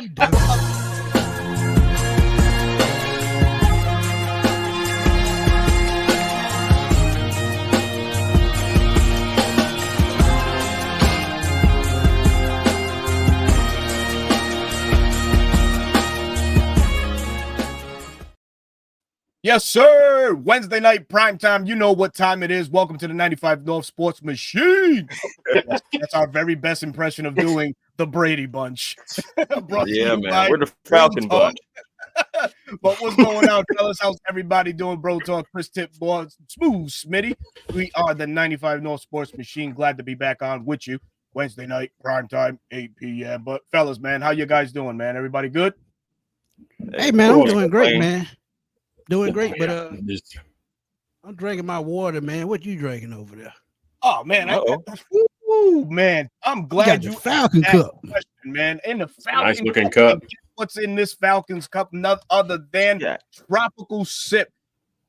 you done? Yes, sir. Wednesday night prime time. You know what time it is. Welcome to the 95 North Sports Machine. That's our very best impression of doing the Brady Bunch. Yeah, man. We're the Falcon Bunch. But what's going on, fellas? How's everybody doing? Bro Talk, Chris Tip, boy, Smooth Smitty. We are the 95 North Sports Machine. Glad to be back on with you. Wednesday night prime time, 8 p.m. But fellas, man, how you guys doing, man? Everybody good? Hey, man, I'm doing great, man. Doing great, but I'm drinking my water, man. What you drinking over there? Oh man, man, I'm glad you Falcon cup, question, man. In the Falcon nice looking cup. What's in this Falcons cup? None other than Tropical Sip.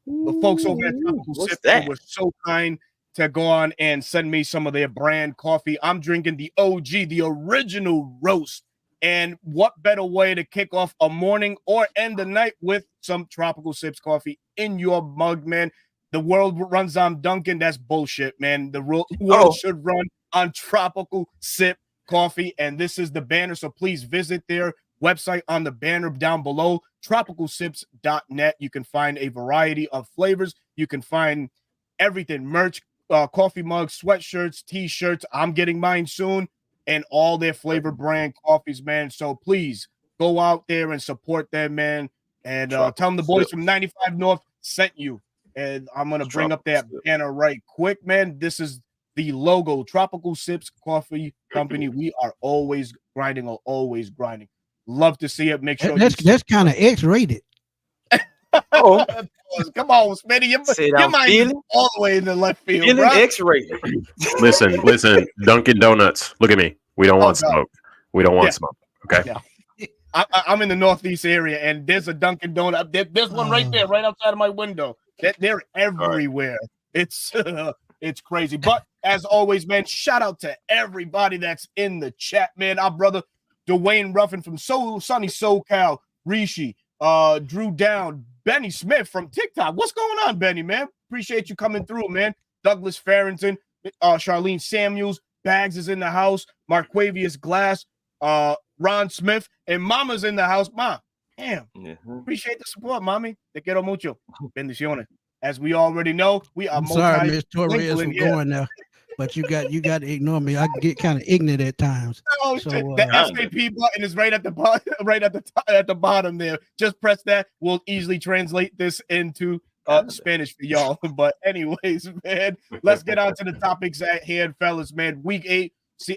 The folks over at Tropical Sip were so kind to go on and send me some of their brand coffee. I'm drinking the OG, the original roast. And what better way to kick off a morning or end the night with some Tropical Sips coffee in your mug, man. The world runs on Dunkin'. That's bullshit, man. The world should run on Tropical Sip coffee. And this is the banner. So please visit their website on the banner down below, tropicalsips.net. You can find a variety of flavors. You can find everything, merch, coffee mugs, sweatshirts, T-shirts. I'm getting mine soon. And all their flavor brand coffees, man. So please go out there and support them, man. And tell them the boys from 95 North sent you. And I'm going to bring up that banner right quick, man. This is the logo, Tropical Sips Coffee Company. We are always grinding or always grinding. Love to see it. Make sure that's kind of X-rated. Come on, Smitty. Your mind is all the way in the left field, bro. X-rated. Listen. Dunkin' Donuts. Look at me. We don't want smoke. We don't want smoke. Okay. Yeah. I'm in the Northeast area, and there's a Dunkin' Donut. There's one right there, right outside of my window. They're everywhere. It's crazy. But as always, man, shout out to everybody that's in the chat, man. Our brother Dwayne Ruffin from sunny SoCal, Rishi, Drew Down, Benny Smith from TikTok. What's going on, Benny, man? Appreciate you coming through, man. Douglas Farrington, Charlene Samuels, Bags is in the house, Marquavius Glass, Ron Smith, and Mama's in the house. Ma, damn. Appreciate the support, Mommy. Te quiero mucho. Bendiciones. As we already know, we are sorry, Miss Torres, from going now. But you got to ignore me. I get kind of ignorant at times. Oh, so, the SAP button is right at the bottom, at the bottom there. Just press that. We'll easily translate this into Spanish for y'all. But anyways, man, let's get on to the topics at hand, fellas. Man, week 8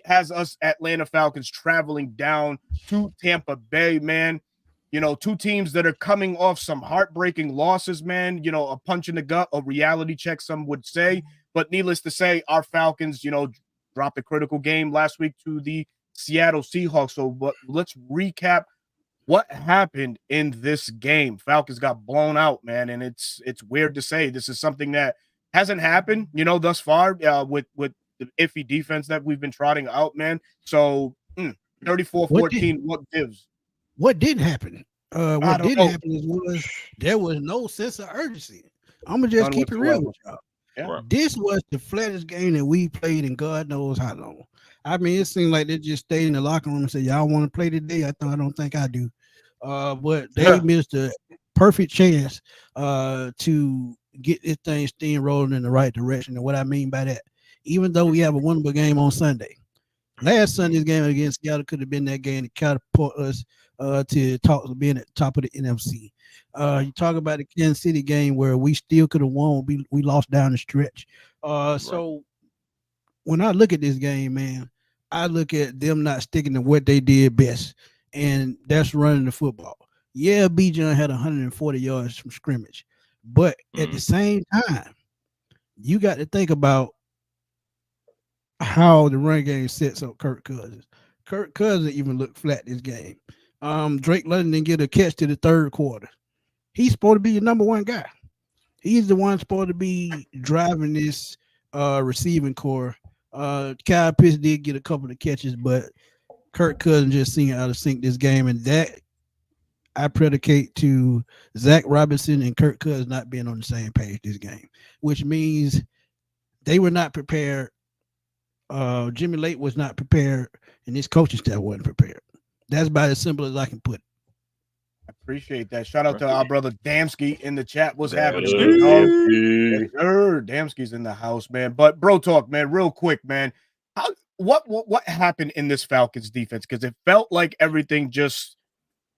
has us Atlanta Falcons traveling down to Tampa Bay, man. You know, two teams that are coming off some heartbreaking losses, man. You know, a punch in the gut, a reality check, some would say. But needless to say, our Falcons, you know, dropped a critical game last week to the Seattle Seahawks. So let's recap what happened in this game. Falcons got blown out, man, and it's weird to say. This is something that hasn't happened, you know, thus far with the iffy defense that we've been trotting out, man. So 34-14, what gives? What did happen? What did happen was there was no sense of urgency. I'm gonna just keep it real with y'all. Yeah. This was the flattest game that we played in God knows how long. I mean, it seemed like they just stayed in the locker room and said, "Y'all want to play today?" I don't think I do. But they missed a perfect chance to get this thing steamrolling in the right direction. And what I mean by that, even though we have a winnable game on Sunday, last Sunday's game against Seattle could have been that game to catapult us to being at the top of the NFC. You talk about the Kansas City game where we still could have won. We lost down the stretch. So when I look at this game, man, I look at them not sticking to what they did best, and that's running the football. Yeah, Bijan had 140 yards from scrimmage, but at the same time, you got to think about how the run game sets up Kirk Cousins. Kirk Cousins even looked flat this game. Drake London didn't get a catch to the third quarter. He's supposed to be your number one guy. He's the one supposed to be driving this receiving core. Kyle Pitts did get a couple of catches, but Kirk Cousins just seeing how to sink this game, and that I predicate to Zach Robinson and Kirk Cousins not being on the same page this game, which means they were not prepared. Jimmy Lake was not prepared, and his coaching staff wasn't prepared. That's about as simple as I can put it. I appreciate that. Shout out to our brother Damsky in the chat. What's happening? Damsky's in the house, man. But bro talk, man, real quick, man. What happened in this Falcons defense? Because it felt like everything just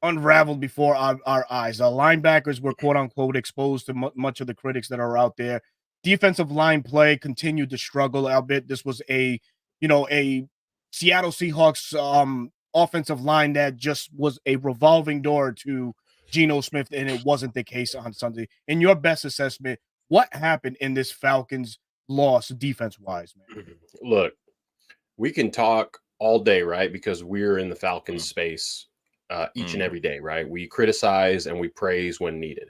unraveled before our eyes. Our linebackers were quote unquote exposed to much of the critics that are out there. Defensive line play continued to struggle a bit. This was a Seattle Seahawks offensive line that just was a revolving door to Geno Smith, and it wasn't the case on Sunday. In your best assessment, what happened in this Falcons loss defense-wise, man? Look, we can talk all day, right? Because we're in the Falcons space each and every day, right? We criticize and we praise when needed.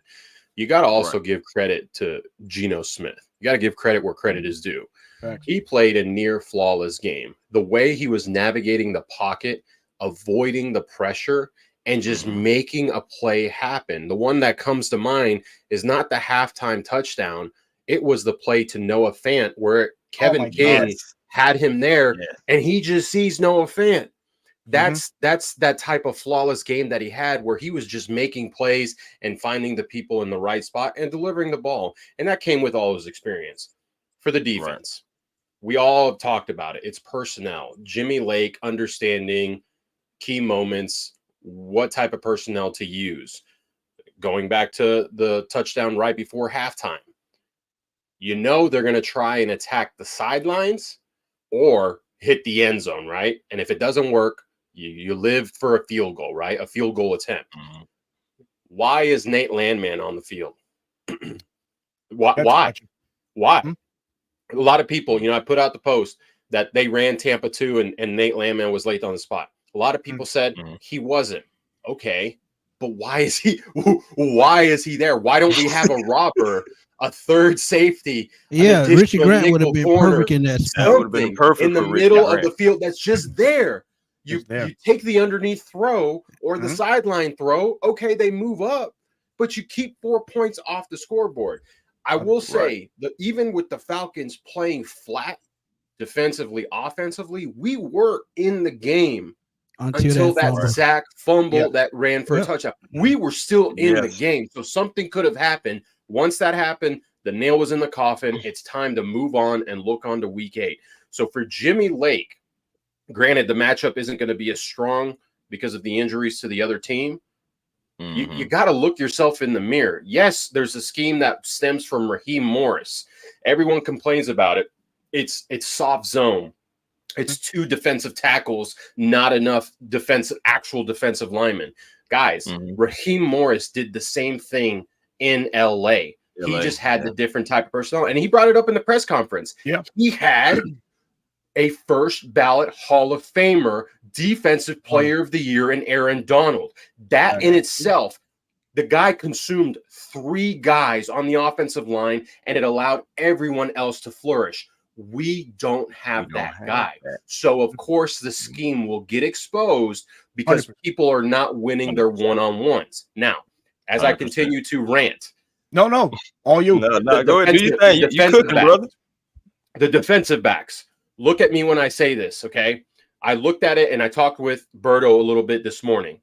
You got to also give credit to Geno Smith. You got to give credit where credit is due. Thanks. He played a near flawless game. The way he was navigating the pocket, avoiding the pressure, and just making a play happen. The one that comes to mind is not the halftime touchdown. It was the play to Noah Fant where Kevin King had him there, and he just sees Noah Fant. That's that type of flawless game that he had where he was just making plays and finding the people in the right spot and delivering the ball. And that came with all his experience. For the defense, we all talked about it. It's personnel. Jimmy Lake understanding key moments, what type of personnel to use. Going back to the touchdown right before halftime, you know they're going to try and attack the sidelines or hit the end zone, right? And if it doesn't work, you live for a field goal, right? A field goal attempt. Why is Nate Landman on the field? Why? A lot of people, I put out the post that they ran Tampa 2 and Nate Landman was late on the spot. A lot of people said he wasn't. Okay, but why is he there? Why don't we have a robber, a third safety? Yeah, Richie Grant would have been perfect in that spot. That would have been perfect in the middle of the field. That's just there. You take the underneath throw or the sideline throw. Okay, they move up, but you keep 4 points off the scoreboard. I will say that even with the Falcons playing flat defensively, offensively, we were in the game until that Zach fumble that ran for a touchdown. We were still in the game. So something could have happened. Once that happened, the nail was in the coffin. It's time to move on and look on to week 8. So for Jimmy Lake, granted, the matchup isn't going to be as strong because of the injuries to the other team. You got to look yourself in the mirror. Yes, there's a scheme that stems from Raheem Morris. Everyone complains about it. It's soft zone. It's 2 defensive tackles, not enough actual defensive linemen. Guys, Raheem Morris did the same thing in LA. He just had the different type of personnel. And he brought it up in the press conference. Yeah. He had a first ballot Hall of Famer, defensive player of the year in Aaron Donald. That in itself, the guy consumed 3 guys on the offensive line, and it allowed everyone else to flourish. We don't have that guy. So, of course, the scheme will get exposed because people are not winning their one-on-ones. Now, as 100%. I continue to rant. No. All you. No, go ahead. Do your thing. You cooking, brother. The defensive backs. Look at me when I say this, okay? I looked at it and I talked with Berto a little bit this morning.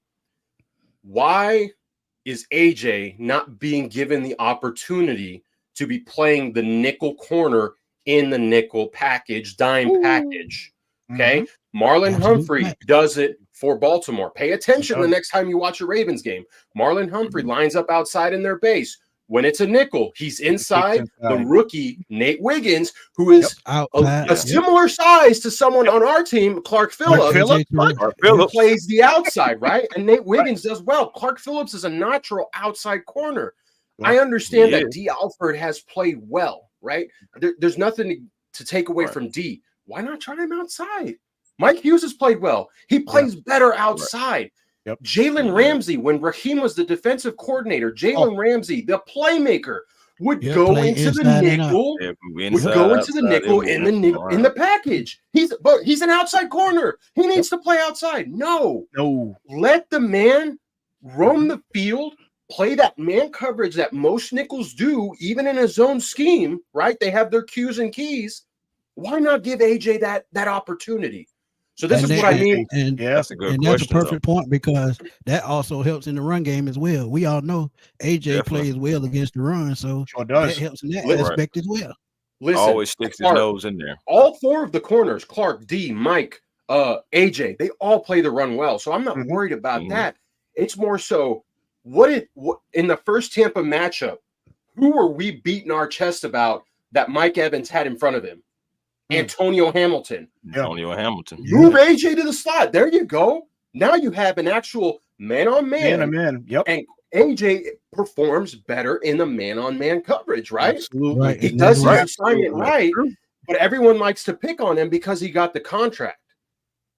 Why is AJ not being given the opportunity to be playing the nickel corner in the nickel package, dime package? Okay? Marlon Humphrey does it for Baltimore. Pay attention the next time you watch a Ravens game. Marlon Humphrey lines up outside in their base. When it's a nickel, he's inside. The rookie, Nate Wiggins, who is a similar size to someone on our team, Clark Phillips, plays the outside, right? And Nate Wiggins does well. Clark Phillips is a natural outside corner. I understand that D. Alford has played well, right? There's nothing to take away from D. Why not try him outside? Mike Hughes has played well. He plays better outside. Jalen Ramsey, when Raheem was the defensive coordinator, Jalen Ramsey, the playmaker, would go into the nickel. Would go into the nickel in the package. He's an outside corner. He needs to play outside. No. Let the man roam the field, play that man coverage that most nickels do, even in a zone scheme, right? They have their Q's and keys. Why not give AJ that opportunity? So this is what I mean. And that's a good question. That's a perfect point, because that also helps in the run game as well. We all know AJ plays well against the run, so that helps in that aspect as well. Listen, always sticks his nose in there. All four of the corners, Clark, D, Mike, AJ, they all play the run well. So I'm not worried about that. It's more so what in the first Tampa matchup, who were we beating our chest about that Mike Evans had in front of him? Antonio Hamilton. Move AJ to the slot. There you go. Now you have an actual man-on-man. Yep. And AJ performs better in the man-on-man coverage, right? Absolutely. Right. He does his assignment right, but everyone likes to pick on him because he got the contract,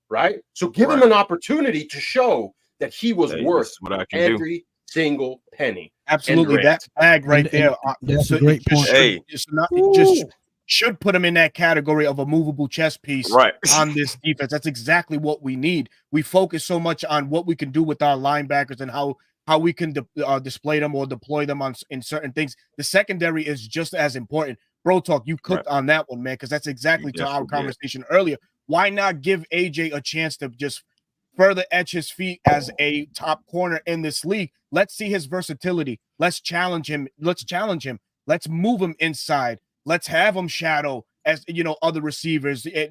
right? So give him an opportunity to show that he was worth every single penny. Absolutely. That bag right there. That's a great point. It just should put him in that category of a movable chess piece on this defense. That's exactly what we need. We focus so much on what we can do with our linebackers and how we can display them or deploy them in certain things. The secondary is just as important. Bro Talk, you cooked on that one, man, because that's exactly to our conversation earlier. Why not give AJ a chance to just further etch his feet as a top corner in this league? Let's see his versatility. Let's challenge him. Let's move him inside. Let's have him shadow as other receivers, a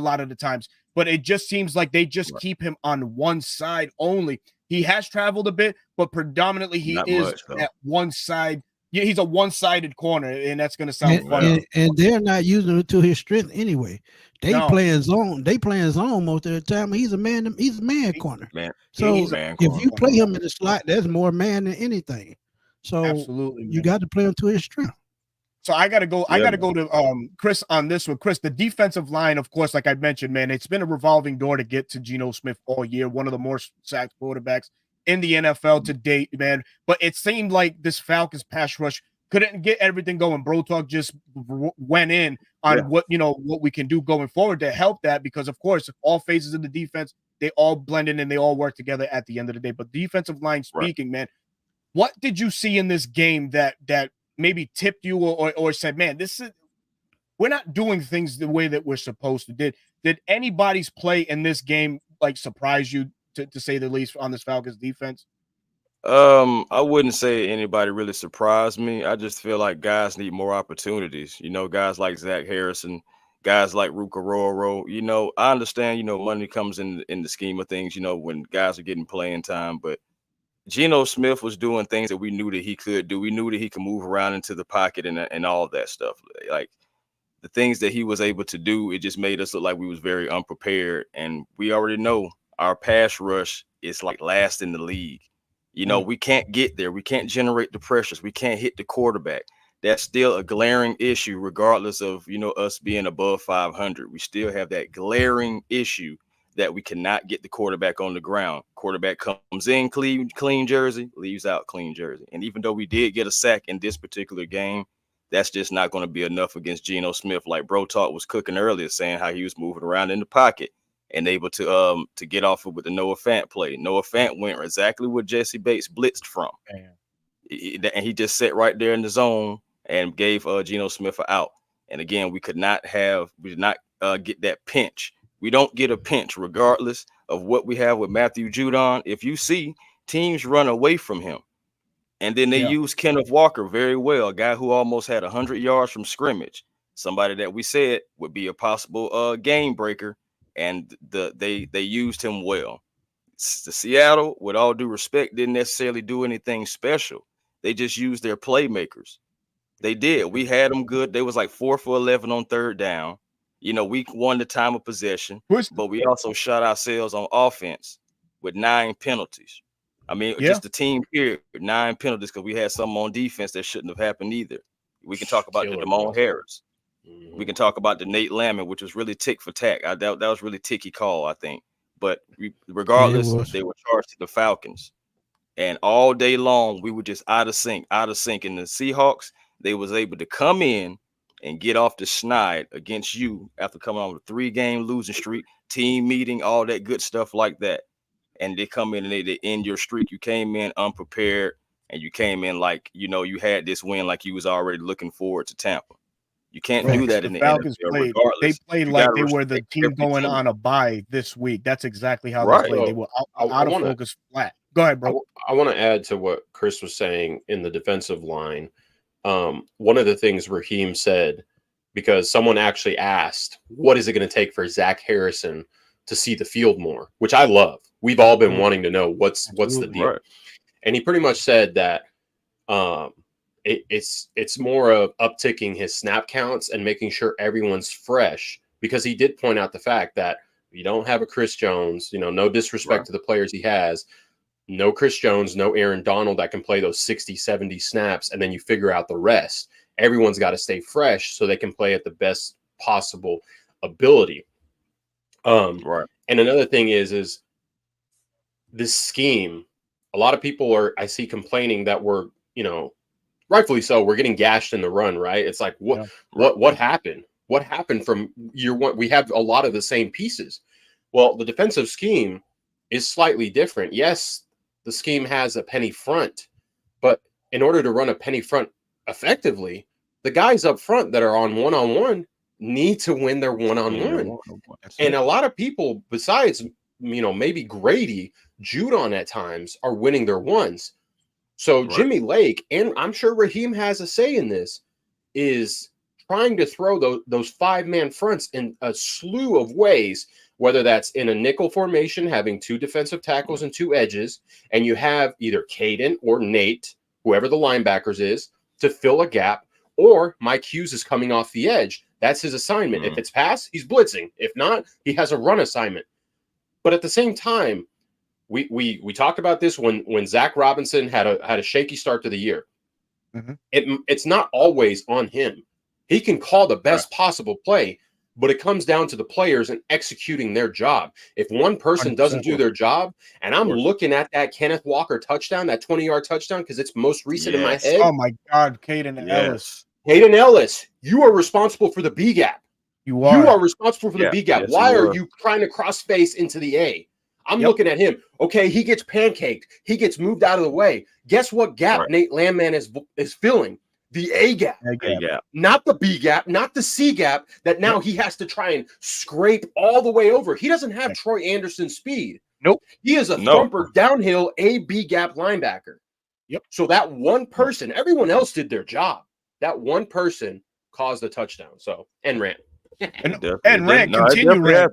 lot of the times. But it just seems like they just keep him on one side only. He has traveled a bit, but predominantly he is at one side. Yeah, he's a one-sided corner, and that's going to sound funny. And they're not using it to his strength anyway. They playing zone. They playing zone most of the time. He's a man corner. So if you play him in the slot, that's more man than anything. So absolutely, you got to play him to his strength. So I gotta go to Chris on this one. Chris, the defensive line, of course, like I mentioned, man, it's been a revolving door to get to Geno Smith all year. One of the more sacked quarterbacks in the NFL to date, man. But it seemed like this Falcons pass rush couldn't get everything going. Bro Talk just went in on what we can do going forward to help that, because of course all phases of the defense, they all blend in and they all work together at the end of the day. But defensive line speaking, man, what did you see in this game that maybe tipped you or said, man, we're not doing things the way that we're supposed to? Did anybody's play in this game like surprise you, to say the least, on this Falcons defense? I wouldn't say anybody really surprised me. I just feel like guys need more opportunities. Guys like Zach Harrison, guys like Rukaroro. I understand, money comes in the scheme of things, when guys are getting playing time, but Geno Smith was doing things that we knew that he could do. We knew that he could move around into the pocket and all of that stuff. Like the things that he was able to do, it just made us look like we was very unprepared. And we already know our pass rush is like last in the league. We can't get there. We can't generate the pressures. We can't hit the quarterback. That's still a glaring issue, regardless of, us being above 500. We still have that glaring issue that we cannot get the quarterback on the ground. Quarterback comes in clean jersey, leaves out clean jersey. And even though we did get a sack in this particular game, that's just not going to be enough against Geno Smith. Like Bro Talk was cooking earlier, saying how he was moving around in the pocket and able to get off with the Noah Fant play. Noah Fant went exactly what Jesse Bates blitzed from. And he just sat right there in the zone and gave Geno Smith an out. And again, we did not get that pinch. We don't get a pinch regardless of what we have with Matthew Judon. If you see teams run away from him, and then they use Kenneth Walker very well, a guy who almost had 100 yards from scrimmage, somebody that we said would be a possible game breaker, and they used him well. The Seattle, with all due respect, didn't necessarily do anything special. They just used their playmakers. They did. We had them good. They was like 4 for 11 on third down. We won the time of possession, but we also shot ourselves on offense with 9 penalties. I mean, just the team here, 9 penalties, because we had some on defense that shouldn't have happened either. We can talk about the Damone Harris. We can talk about the Nate Lamont, which was really tick for tack. That was really ticky call, I think. But regardless, they were charged to the Falcons. And all day long, we were just out of sync. And the Seahawks, they was able to come in and get off the schneid against you after coming on a 3-game losing streak, team meeting, all that good stuff like that. And they come in and they end your streak. You came in unprepared, and you came in like, you had this win like you was already looking forward to Tampa. You can't do that in the Falcons NFL played, regardless. They played like they were the team going on a bye this week. That's exactly how they played. They were out of focus, flat. Go ahead, bro. I want to add to what Chris was saying in the defensive line. One of the things Raheem said, because someone actually asked, what is it going to take for Zach Harrison to see the field more, which I love. We've all been wanting to know what's the deal. Right. And he pretty much said that it's more of upticking his snap counts and making sure everyone's fresh, because he did point out the fact that you don't have a Chris Jones, no disrespect to the players he has, no Chris Jones, no Aaron Donald that can play those 60, 70 snaps, and then you figure out the rest. Everyone's got to stay fresh so they can play at the best possible ability. And another thing is this scheme, a lot of people I see complaining that we're, rightfully so, we're getting gashed in the run, right? It's like, what happened? What happened from year one? We have a lot of the same pieces. Well, the defensive scheme is slightly different. Yes, the scheme has a penny front, but in order to run a penny front effectively, the guys up front that are on one-on-one need to win their one-on-one. And a lot of people, besides, maybe Grady, Judon at times, are winning their ones. So Jimmy Lake, and I'm sure Raheem has a say in this, is trying to throw those 5-man fronts in a slew of ways, whether that's in a nickel formation, having 2 defensive tackles and 2 edges, and you have either Caden or Nate, whoever the linebackers is, to fill a gap, or Mike Hughes is coming off the edge. That's his assignment. If it's pass, he's blitzing. If not, he has a run assignment. But at the same time, we talked about this when Zach Robinson had a shaky start to the year. It's not always on him. He can call the best possible play, but it comes down to the players and executing their job. If one person doesn't do their job, and I'm looking at that Kenneth Walker touchdown, that 20-yard touchdown, because it's most recent in my head. Oh my God, Caden Ellis. Caden Ellis, you are responsible for the B gap. You are responsible for the B gap. Why are you trying to cross space into the A? I'm looking at him. Okay, he gets pancaked. He gets moved out of the way. Guess what gap Nate Landman is filling? The A gap. Not the B gap, not the C gap that now he has to try and scrape all the way over. He doesn't have Troy Anderson's speed. Nope. He is a thumper downhill A-B gap linebacker. So that one person, everyone else did their job. That one person caused a touchdown. So, and ran. Continue rant.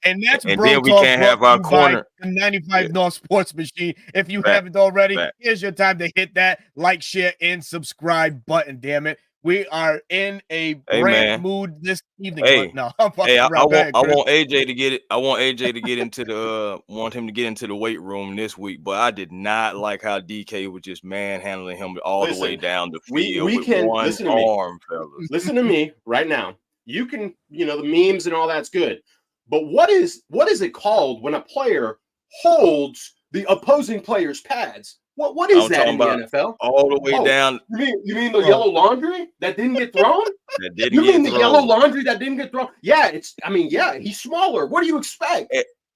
And that's and then we can't have our corner. The 95 North Sports Machine. If you haven't already, here's your time to hit that like, share, and subscribe button. Damn it, we are in a brand mood this evening. I want AJ to get it. I want AJ to get into the want him to get into the weight room this week. But I did not like how DK was just manhandling him all the way down the field. We can listen to me. Listen to me right now. You can, the memes and all that's good. But what is it called when a player holds the opposing player's pads? What is that in the NFL? All the way down. You mean the yellow laundry that didn't get thrown? Yellow laundry that didn't get thrown? Yeah, he's smaller. What do you expect?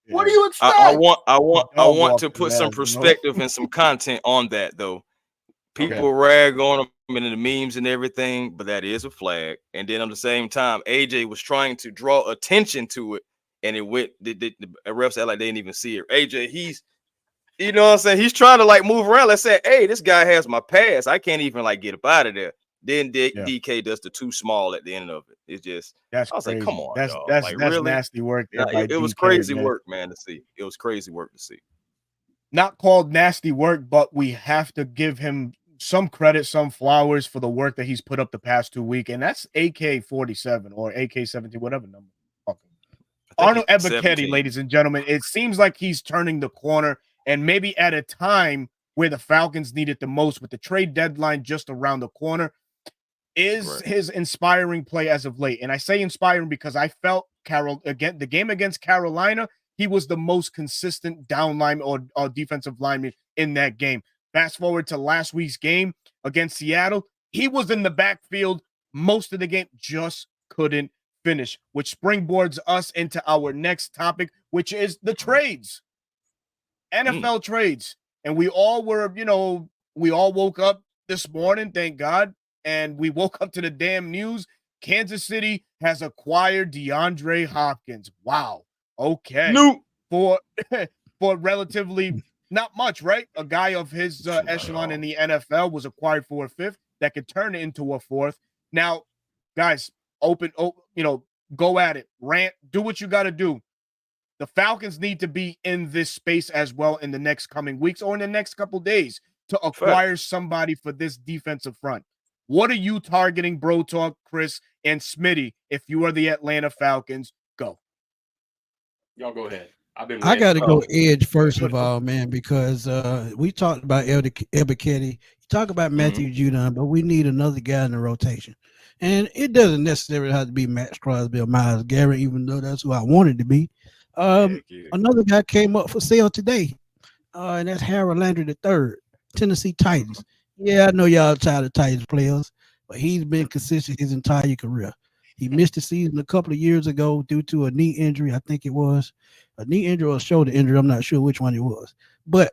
What do you expect? I want to put some perspective and some content on that though. People rag on him in the memes and everything, but that is a flag. And then at the same time, AJ was trying to draw attention to it, and it went. The refs act like they didn't even see it. AJ, he's, what I'm saying, he's trying to like move around. Let's say, hey, this guy has my pass. I can't even like get up out of there. Then DK does the too small at the end of it. It's just I was like, come on, that's really nasty work. It was crazy work, man. To see it was crazy work to see. Not called nasty work, but we have to give him some credit, some flowers for the work that he's put up the past 2 weeks, and that's AK-47 or AK-17, whatever number. Arnold Ebiketie, ladies and gentlemen, it seems like he's turning the corner, and maybe at a time where the Falcons need it the most, with the trade deadline just around the corner, is his inspiring play as of late. And I say inspiring because I felt the game against Carolina, he was the most consistent down line or defensive lineman in that game. Fast forward to last week's game against Seattle, He was in the backfield most of the game, just couldn't finish, which springboards us into our next topic, which is the trades. NFL trades. And we all were, we all woke up this morning, thank God, and we woke up to the damn news. Kansas City has acquired DeAndre Hopkins. Wow. Okay. No. For relatively not much, right? A guy of his echelon in the NFL was acquired for a fifth that could turn into a fourth. Now, guys, go at it. Rant, do what you got to do. The Falcons need to be in this space as well in the next coming weeks or in the next couple days to acquire somebody for this defensive front. What are you targeting, Bro Talk, Chris, and Smitty, if you are the Atlanta Falcons? Go. Y'all go ahead. I got to go edge first of all, man, because we talked about Ebiketie. You talk about Matthew Judon, but we need another guy in the rotation. And it doesn't necessarily have to be Max Crosby or Myles Garrett, even though that's who I wanted to be. Another guy came up for sale today, and that's Harold Landry III, Tennessee Titans. Yeah, I know y'all tired of Titans players, but he's been consistent his entire career. He missed the season a couple of years ago due to a knee injury. I think it was a knee injury or a shoulder injury. I'm not sure which one it was, but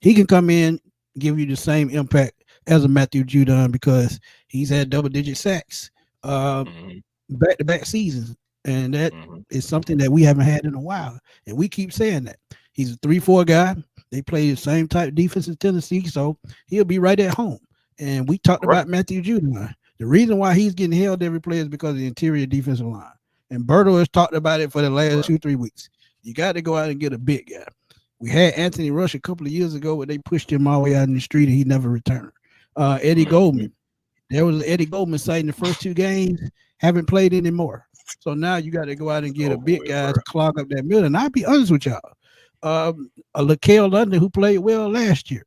he can come in, give you the same impact as a Matthew Judon because he's had double-digit sacks back-to-back seasons. And that is something that we haven't had in a while. And we keep saying that. He's a 3-4 guy. They play the same type of defense as Tennessee, so he'll be right at home. And we talked about Matthew Judon. The reason why he's getting held every play is because of the interior defensive line. And Berto has talked about it for the last 2-3 weeks. You got to go out and get a big guy. We had Anthony Rush a couple of years ago where they pushed him all the way out in the street and he never returned. Eddie Goldman. There was Eddie Goldman site in the first 2 games, haven't played anymore. So now you got to go out and get a big guy to clog up that middle. And I'll be honest with y'all. A LaCale London who played well last year.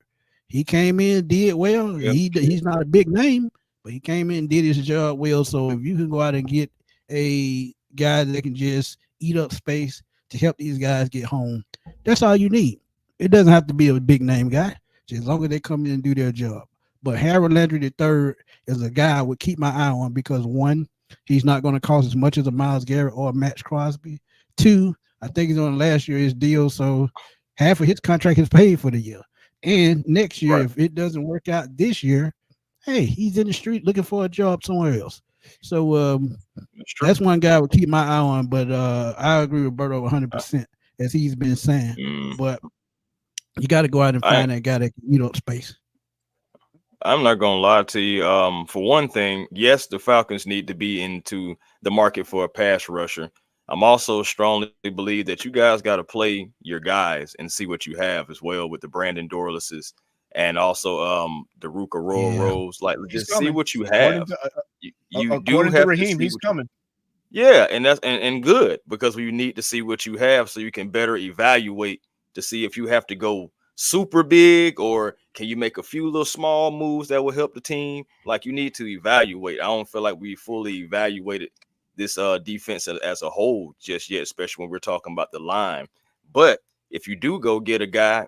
He came in, did well. Yep. He's not a big name, but he came in and did his job well. So if you can go out and get a guy that can just eat up space to help these guys get home, that's all you need. It doesn't have to be a big name guy, just as long as they come in and do their job. But Harold Landry III is a guy I would keep my eye on because 1, he's not going to cost as much as a Myles Garrett or a Max Crosby. 2, I think he's on last year's deal, so half of his contract is paid for the year. And next year, if it doesn't work out this year, hey, he's in the street looking for a job somewhere else. So that's one guy I would keep my eye on. But I agree with Berto 100%, as he's been saying. But you got to go out and find that guy that can eat up space. I'm not gonna lie to you. For one thing, yes, the Falcons need to be into the market for a pass rusher. I'm also strongly believe that you guys got to play your guys and see what you have as well with the Brandon Dorlises and also the Ruka Rose. Like, just see what you have. You do have Raheem, he's coming. Yeah, and that's and good because we need to see what you have so you can better evaluate to see if you have to go super big or can you make a few little small moves that will help the team. Like, you need to evaluate. I don't feel like we fully evaluated this defense as a whole just yet, especially when we're talking about the line. But if you do go get a guy,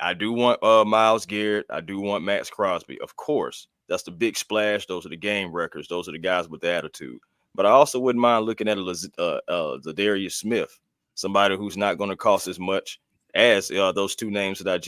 I do want Myles Garrett, I do want Max Crosby, of course. That's the big splash. Those are the game records. Those are the guys with the attitude. But I also wouldn't mind looking at Zadarius Smith, somebody who's not going to cost as much as those 2 names that I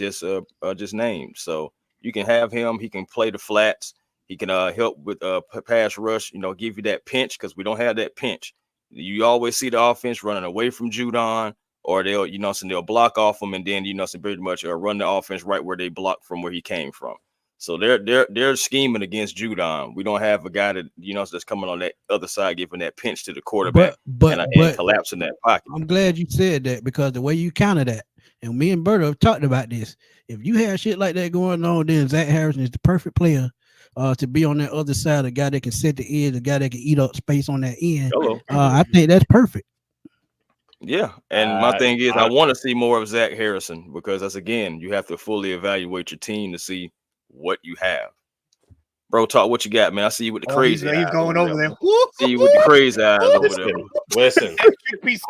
just named. So you can have him. He can play the flats. He can help with pass rush, give you that pinch because we don't have that pinch. You always see the offense running away from Judon, or they'll block off him and then, pretty much run the offense right where they blocked from where he came from. So they're scheming against Judon. We don't have a guy that, that's coming on that other side, giving that pinch to the quarterback and collapsing that pocket. I'm glad you said that because the way you counter that, and me and Berto have talked about this, if you have shit like that going on, then Zach Harrison is the perfect player to be on that other side, a guy that can set the edge, a guy that can eat up space on that end. I think that's perfect. Yeah, and my thing is I want to see more of Zach Harrison because that's, again, you have to fully evaluate your team to see what you have. Bro, talk what you got, man. I see you with the crazy eyes. He's going over there. See you with the crazy eyes over there. Listen,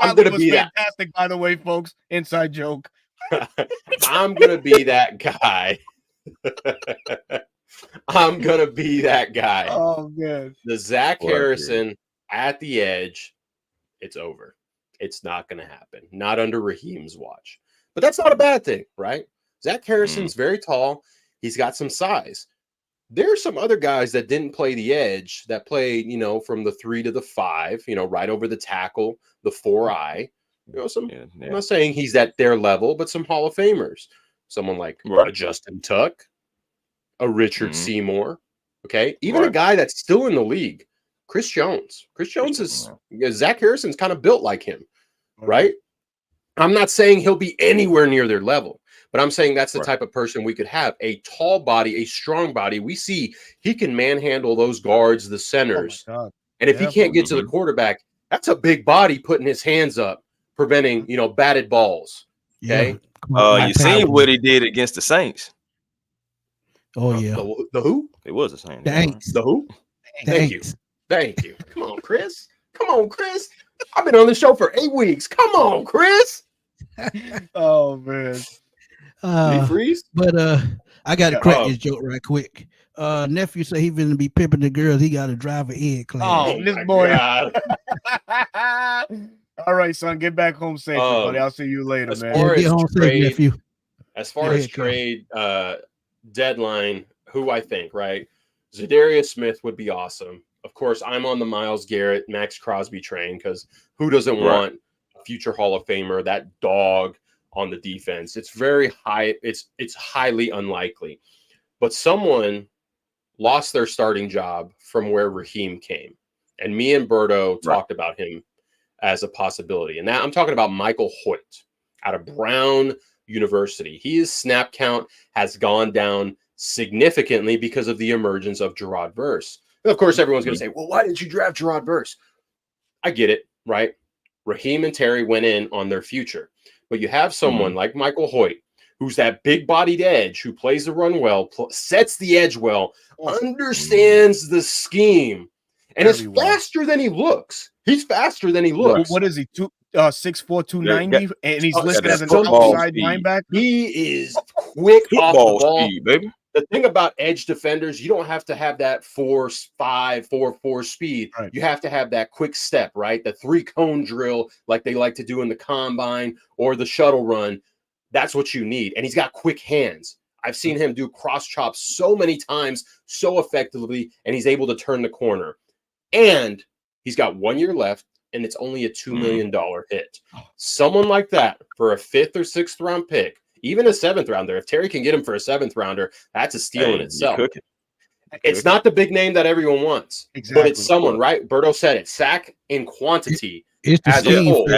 I'm going to be fantastic, by the way, folks. Inside joke. I'm going to be that guy I'm gonna be that guy. Oh man, the Zach Harrison at the edge. It's over. It's not gonna happen. Not under Raheem's watch. But that's not a bad thing, right? Zach Harrison's very tall. He's got some size. There are some other guys that didn't play the edge that played, from the 3 to the 5, right over the tackle, the 4-eye. I'm not saying he's at their level, but some Hall of Famers. Someone like a Justin Tuck, a Richard Seymour. Okay. Even a guy that's still in the league, Chris Jones. Chris Jones is Zach Harrison's kind of built like him, right? I'm not saying he'll be anywhere near their level, but I'm saying that's the type of person we could have. A tall body, a strong body. We see he can manhandle those guards, the centers. Oh and if he can't get to the quarterback, that's a big body putting his hands up, preventing, batted balls. Okay. You seen what he did against the Saints. Oh, yeah. The who? It was the Saints. Thanks. The who? Thank you. Thank you. Come on, Chris. I've been on the show for 8 weeks. Come on, Chris. Oh man. Freeze? But I gotta crack this joke right quick. Nephew said he gonna be pimping the girls. He got to drive an ed class. Oh, this boy. All right, son. Get back home safe, buddy. I'll see you later, man. Get home safe, nephew. As far as trade deadline, who I think, right? Zadarius Smith would be awesome. Of course, I'm on the Myles Garrett, Max Crosby train because who doesn't want a future Hall of Famer, that dog on the defense? It's very high. It's highly unlikely. But someone lost their starting job from where Raheem came. And me and Berto talked about him as a possibility. And now I'm talking about Michael Hoyt out of Brown University. His snap count has gone down significantly because of the emergence of Gerard Verse. And of course, everyone's going to say, well, why did you draft Gerard Verse? I get it, right? Raheem and Terry went in on their future. But you have someone like Michael Hoyt, who's that big-bodied edge, who plays the run well, sets the edge well, understands the scheme, and is faster than he looks. He's faster than he looks. What is he? 6'4", 290, and he's listed as an outside linebacker. He is quick off the ball, speed, baby. The thing about edge defenders, you don't have to have that 4.5, 4.4 speed. Right. You have to have that quick step, right? The 3-cone drill, like they like to do in the combine or the shuttle run. That's what you need. And he's got quick hands. I've seen him do cross chops so many times, so effectively, and he's able to turn the corner. And he's got 1 year left, and it's only a $2 million hit. Someone like that for a 5th or 6th round pick, even a 7th rounder. If Terry can get him for a 7th rounder, that's a steal in itself. It's not the big name that everyone wants, but it's someone, right? Berto said it. Sack in quantity. It's the as a whole.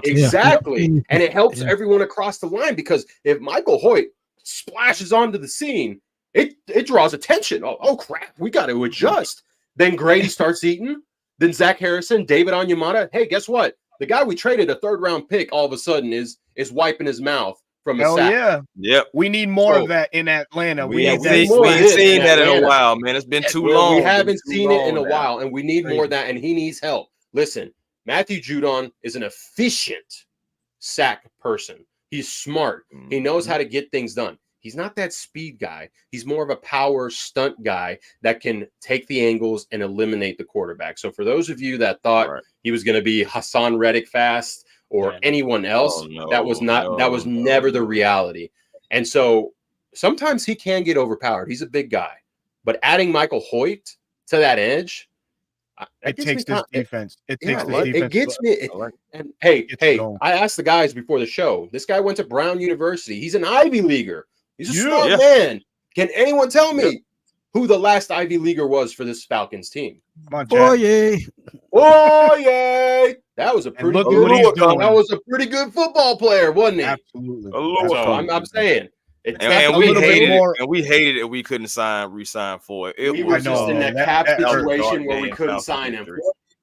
Exactly. Yeah. And it helps everyone across the line because if Michael Hoyt splashes onto the scene, it draws attention. Oh crap, we got to adjust. Then Grady starts eating. Then Zach Harrison, David Onyemata. Hey, guess what? The guy we traded a 3rd round pick all of a sudden is wiping his mouth from a sack. Yeah. Yep. We need more of that in Atlanta. We ain't seen that in a while, man. It's been too long. We haven't seen it in a while, and we need more of that, and he needs help. Listen, Matthew Judon is an efficient sack person. He's smart. He knows how to get things done. He's not that speed guy. He's more of a power stunt guy that can take the angles and eliminate the quarterback. So for those of you that thought he was going to be Hassan Reddick fast or anyone else, that was never the reality. And so sometimes he can get overpowered. He's a big guy. But adding Michael Hoyt to that edge, it takes this defense. It takes this defense. It gets me. And hey, I asked the guys before the show. This guy went to Brown University. He's an Ivy Leaguer. He's a smart man. Can anyone tell me who the last Ivy Leaguer was for this Falcons team? Oh yeah. That was a pretty good football player, wasn't he? Absolutely. So I'm saying. And we hated it. We couldn't re-sign for it. We were just in that cap situation where we couldn't sign him.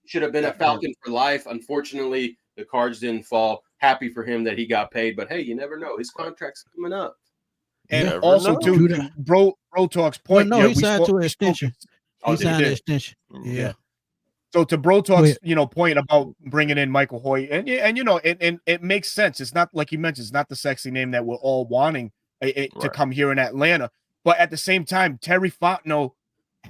Should have been a Falcon for life. Unfortunately, the cards didn't fall. Happy for him that he got paid, but hey, you never know. His contract's coming up. And also, to Bro Talk's point, he signed to an extension. He signed an extension. Yeah. So to Bro Talk's, point about bringing in Michael Hoyt, and it makes sense. It's not like you mentioned. It's not the sexy name that we're all wanting to come here in Atlanta. But at the same time, Terry Fontenot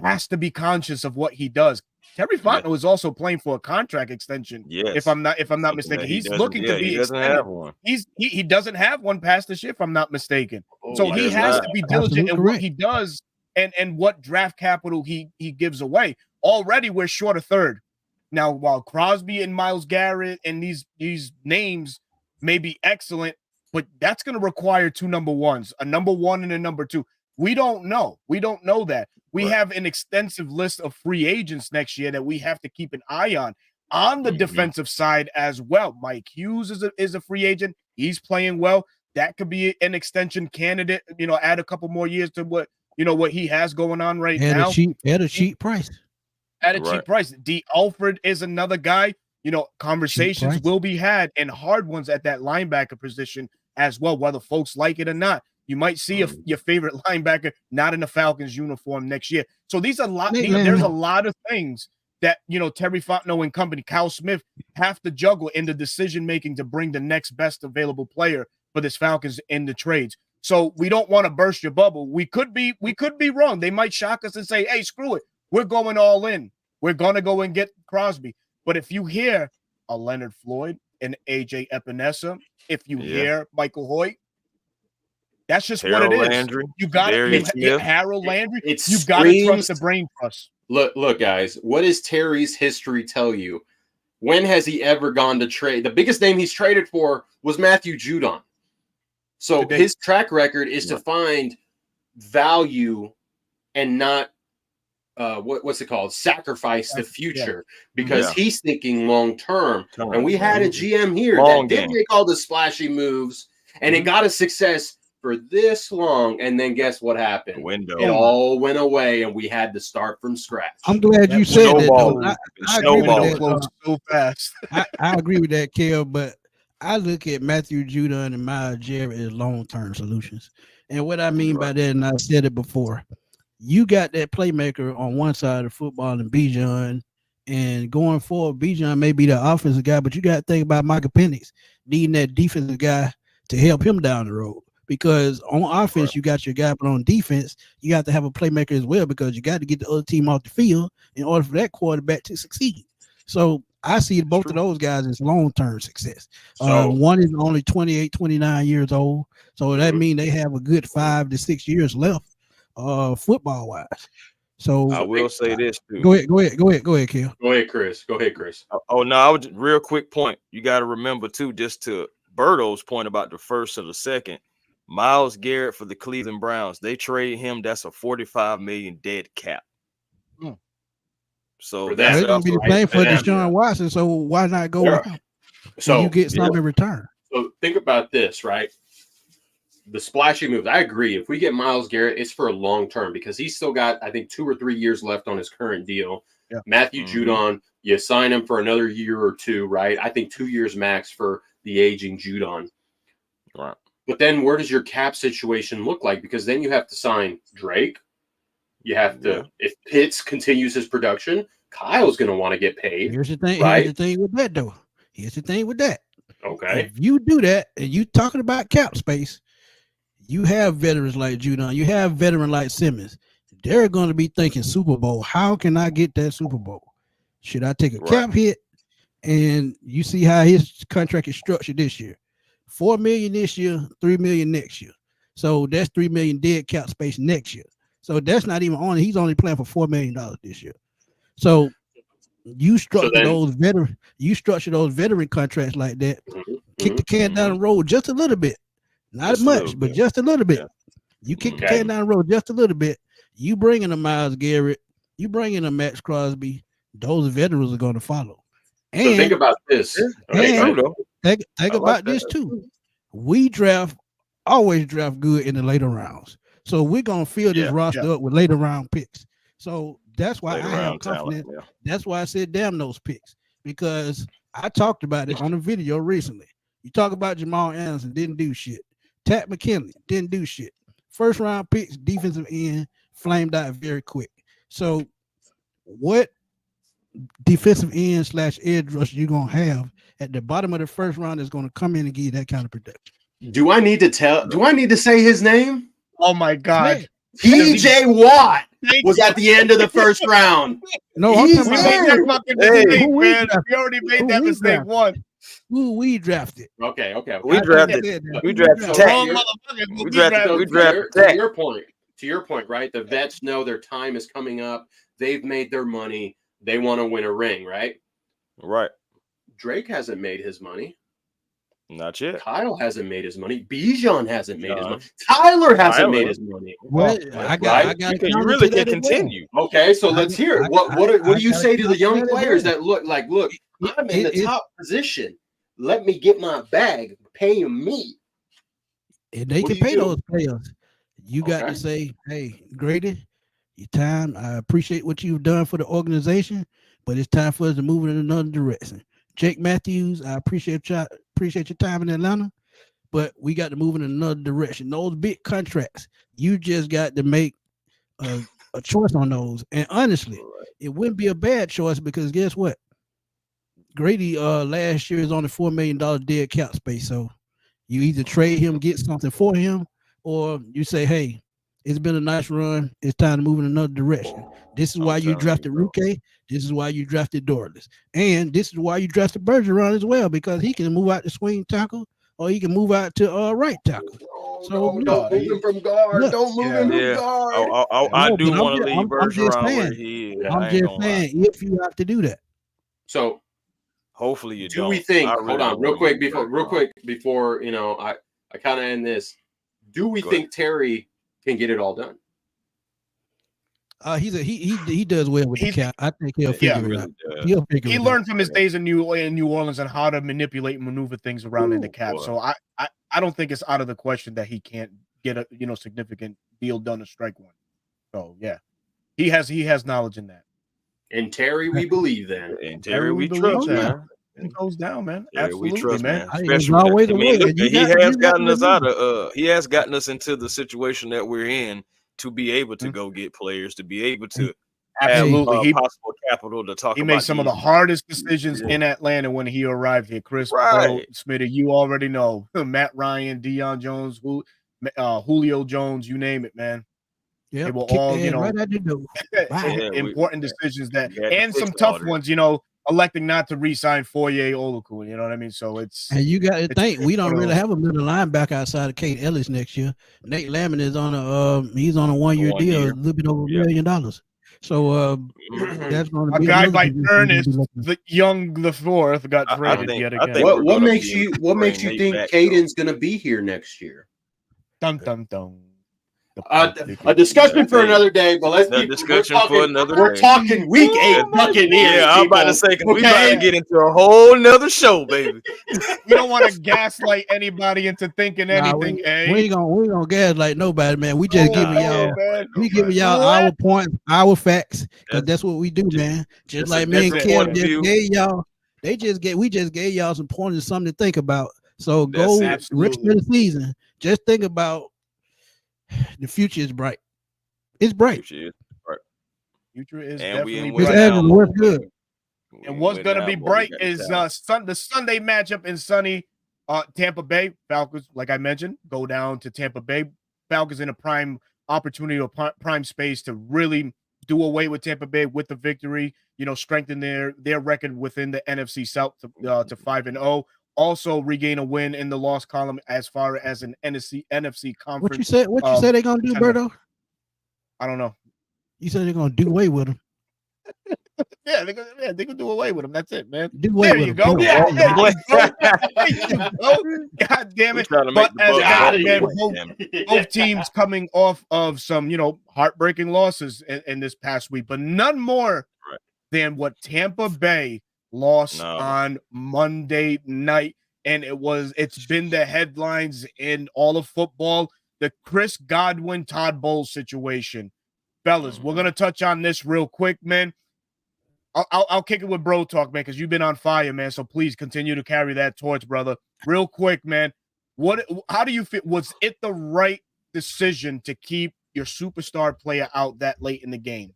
has to be conscious of what he does. Terry Fontenot is also playing for a contract extension. Yes. If I'm not mistaken, he's looking to be extended. Have one. He doesn't have one past this year, if I'm not mistaken. So he has to be diligent in what he does and what draft capital he gives away. Already we're short a third. Now, while Crosby and Myles Garrett and these names may be excellent, but that's going to require 2 number ones, a number 1 and a number 2. We don't know. We don't know that. We have an extensive list of free agents next year that we have to keep an eye on the defensive side as well. Mike Hughes is a free agent. He's playing well. That could be an extension candidate, add a couple more years to what he has going on right now. At a cheap price. At a cheap price. D. Alfred is another guy. Conversations will be had and hard ones at that linebacker position as well, whether folks like it or not. You might see your favorite linebacker not in the Falcons uniform next year. So there's a lot of things that, Terry Fontenot and company, Kyle Smith, have to juggle in the decision-making to bring the next best available player for this Falcons in the trades. So we don't want to burst your bubble. We could be wrong. They might shock us and say, hey, screw it. We're going all in. We're going to go and get Crosby. But if you hear a Leonard Floyd and AJ Epinesa, if you hear Michael Hoyt, that's just Harold what it is. Landry, you got it. Harold Landry. You got to trust the brain trust. Look, guys. What does Terry's history tell you? When has he ever gone to trade? The biggest name he's traded for was Matthew Judon. So his track record is to find value and not what's it called? Sacrifice the future because he's thinking long term. And we had a GM here that did make all the splashy moves, and it got a success for this long, and then guess what happened? It all went away, and we had to start from scratch. I'm glad you said that. I agree with that. So fast. I agree with that, Kel, but I look at Matthew Judon and Myles Garrett as long-term solutions. And what I mean by that, and I said it before, you got that playmaker on one side of football and Bijan, and going forward, Bijan may be the offensive guy, but you got to think about Michael Penix needing that defensive guy to help him down the road. Because on offense, you got your guy, but on defense, you got to have a playmaker as well because you got to get the other team off the field in order for that quarterback to succeed. So I see both of those guys as long-term success. One is only 28, 29 years old. So that means they have a good 5 to 6 years left football-wise. So I will say this, too. Go ahead, Kel. Go ahead, Chris. Oh, no, I would real quick point. You got to remember, too, just to Berto's point about the first or the second, Myles Garrett for the Cleveland Browns, they trade him. That's a $45 million dead cap. So that's going to be the same for Deshaun Watson. So why not go with him? So you get something in return. So think about this, right? The splashy moves. I agree. If we get Myles Garrett, it's for a long term because he's still got, I think, 2 or 3 years left on his current deal. Yeah. Matthew Judon, you sign him for another year or 2, right? I think 2 years max for the aging Judon. Right. But then where does your cap situation look like? Because then you have to sign Drake. You have to, if Pitts continues his production, Kyle's going to want to get paid. Here's the thing. Right? Here's the thing with that, though. Okay. If you do that, and you talking about cap space, you have veterans like Judon. You have veteran like Simmons. They're going to be thinking Super Bowl. How can I get that Super Bowl? Should I take a cap hit? And you see how his contract is structured this year. $4 million this year, $3 million next year. So that's $3 million dead cap space next year. So that's not even on. He's only playing for $4 million this year. So you structure those veteran contracts like that. Kick the can down the road just a little bit, not as much, but just a little bit. You kick the can down the road just a little bit. You bring in a Myles Garrett, you bring in a Max Crosby. Those veterans are going to follow. And so think about this. Think about this too. We always draft good in the later rounds. So we're gonna fill this roster up with later round picks. So that's why I have confidence. That's why I said damn those picks, because I talked about it on a video recently. You talk about Jamal Anderson, didn't do shit. Tat McKinley didn't do shit. First round picks, defensive end, flamed out very quick. So what defensive end / edge rush you gonna have at the bottom of the first round is gonna come in and give you that kind of production? Do I need to say his name? Oh my God! TJ Watt was at the end of the first round. No, we made that fucking mistake, man. We already made that mistake once. Who we drafted? Okay. We drafted Tech. We drafted Tech. To your point, right? The vets know their time is coming up. They've made their money. They want to win a ring, right? Right. Drake hasn't made his money. Not yet. Kyle hasn't made his money. Bijan hasn't made his money. Tyler hasn't made his money. What? I got you really can continue. Okay, so let's hear it. What do you say to the young players that look, I'm in the top position. Let me get my bag. Pay me. And they can pay those players. You got to say, hey, Grady, your time. I appreciate what you've done for the organization, but it's time for us to move in another direction. Jake Matthews, I appreciate your time in Atlanta, but we got to move in another direction. Those big contracts, you just got to make a choice on those. And honestly, it wouldn't be a bad choice because guess what? Grady last year is on a $4 million dead cap space. So you either trade him, get something for him, or you say, hey, it's been a nice run. It's time to move in another direction. This is why you drafted Ruke. This is why you drafted Dorless. And this is why you drafted Bergeron as well, because he can move out to swing tackle or he can move out to right tackle. So don't move him from guard. Don't move him from guard. I do want to leave Bergeron where he is. I'm just saying if you have to do that. So hopefully you don't. Do we think, hold on, real quick before I kind of end this. Do we think Terry can get it all done? He does well with the cap. I think he'll figure it out. He learned from his days in New Orleans on how to manipulate and maneuver things around in the cap. Boy. So I don't think it's out of the question that he can't get a significant deal done to strike one. So yeah, he has knowledge in that. And Terry, we believe then. And Terry, we trust, man. It goes down, man. Yeah, absolutely, we trust, man. He has gotten us into the situation that we're in to be able to go get players, to be able to absolutely have possible capital to talk. He made some of the hardest decisions in Atlanta when he arrived here. Chris Smitty, you already know Matt Ryan, Deion Jones, Julio Jones, you name it, man. Yeah, they were all important decisions and some tough ones. Electing not to re-sign Foye Oluokun, you know what I mean? So and you got to think we don't really have a middle linebacker outside of Kate Ellis next year. Nate Lamont is on a 1-year deal, a little bit over $1 million. So that's going to be a guy by Ernest, the young LaForth got traded yet again. What makes you think Caden's going to be here next year? Dun dun dun. A discussion for another day, but let's keep discussion for another day. We're talking week 8 Buccaneers. Yeah, I'm about to say because we about to get into a whole nother show, baby. We don't want to gaslight anybody into thinking anything. We ain't gonna gaslight nobody, man. We just giving y'all our points, our facts, because that's what we do, man. Just like me and Kev just gave y'all. We just gave y'all some pointers, something to think about. So go rest of the season. Just think about. The future is bright. It's bright. Future is and definitely bright. And what's going to be bright is the Sunday matchup in sunny Tampa Bay. Falcons, like I mentioned, go down to Tampa Bay. Falcons in a prime opportunity or prime space to really do away with Tampa Bay with the victory. Strengthen their record within the NFC South to 5-0. Also regain a win in the loss column as far as an NFC conference. What you said they're gonna do, Berto? I don't know. You said they're gonna do away with them. Yeah, they can do away with them. That's it, man. Do away with you go. Them. Yeah, there you go. God damn it! But both teams coming off of some, heartbreaking losses in this past week, but none more than what Tampa Bay lost on Monday night, and it's been the headlines in all of football, the Chris Godwin Todd Bowles situation. Fellas, we're gonna touch on this real quick, man. I'll kick it with bro talk, man, because you've been on fire, man, so please continue to carry that torch, brother. Real quick, man, how do you feel? Was it the right decision to keep your superstar player out that late in the game?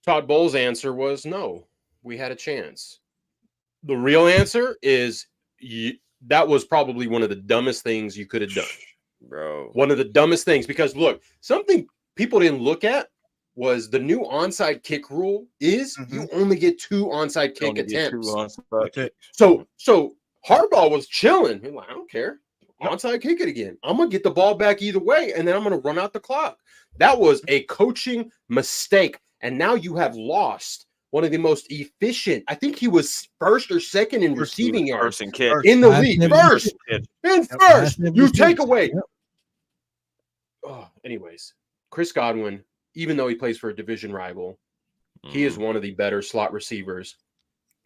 Todd Bowles' answer was no. We had a chance. The real answer is that was probably one of the dumbest things you could have done. bro. One of the dumbest things, because look, something people didn't look at was the new onside kick rule is you only get 2 onside kick attempts. So Harbaugh was chilling. He's like, I don't care. Onside kick it again. I'm going to get the ball back either way, and then I'm going to run out the clock. That was a coaching mistake, and now you have lost one of the most efficient. I think he was first or second in receiving yards in the league. First. You take away. Anyways, Chris Godwin, even though he plays for a division rival, he is one of the better slot receivers.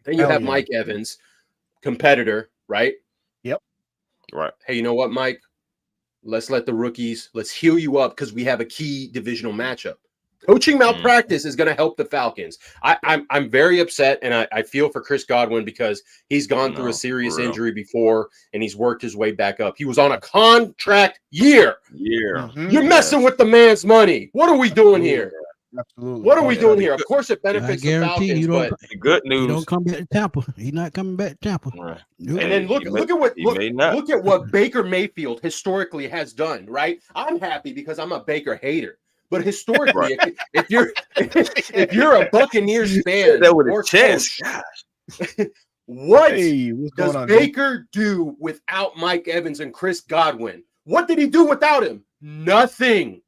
Then you have Mike Evans, competitor, right? Yep. Right. Hey, you know what, Mike? Let's let the rookies, let's heal you up because we have a key divisional matchup. Coaching malpractice is going to help the Falcons. I'm very upset, and I feel for Chris Godwin because he's gone through a serious injury before, and he's worked his way back up. He was on a contract year. You're messing with the man's money. What are we doing here? Absolutely. What are we doing here? Of course, it benefits the Falcons, but the good news, he don't come back to Tampa. He's not coming back to Tampa. Right. And then look at what Baker Mayfield historically has done. Right? I'm happy because I'm a Baker hater. But historically, if you're a Buccaneers fan, that with a chest. What does Baker do without Mike Evans and Chris Godwin? What did he do without him? Nothing.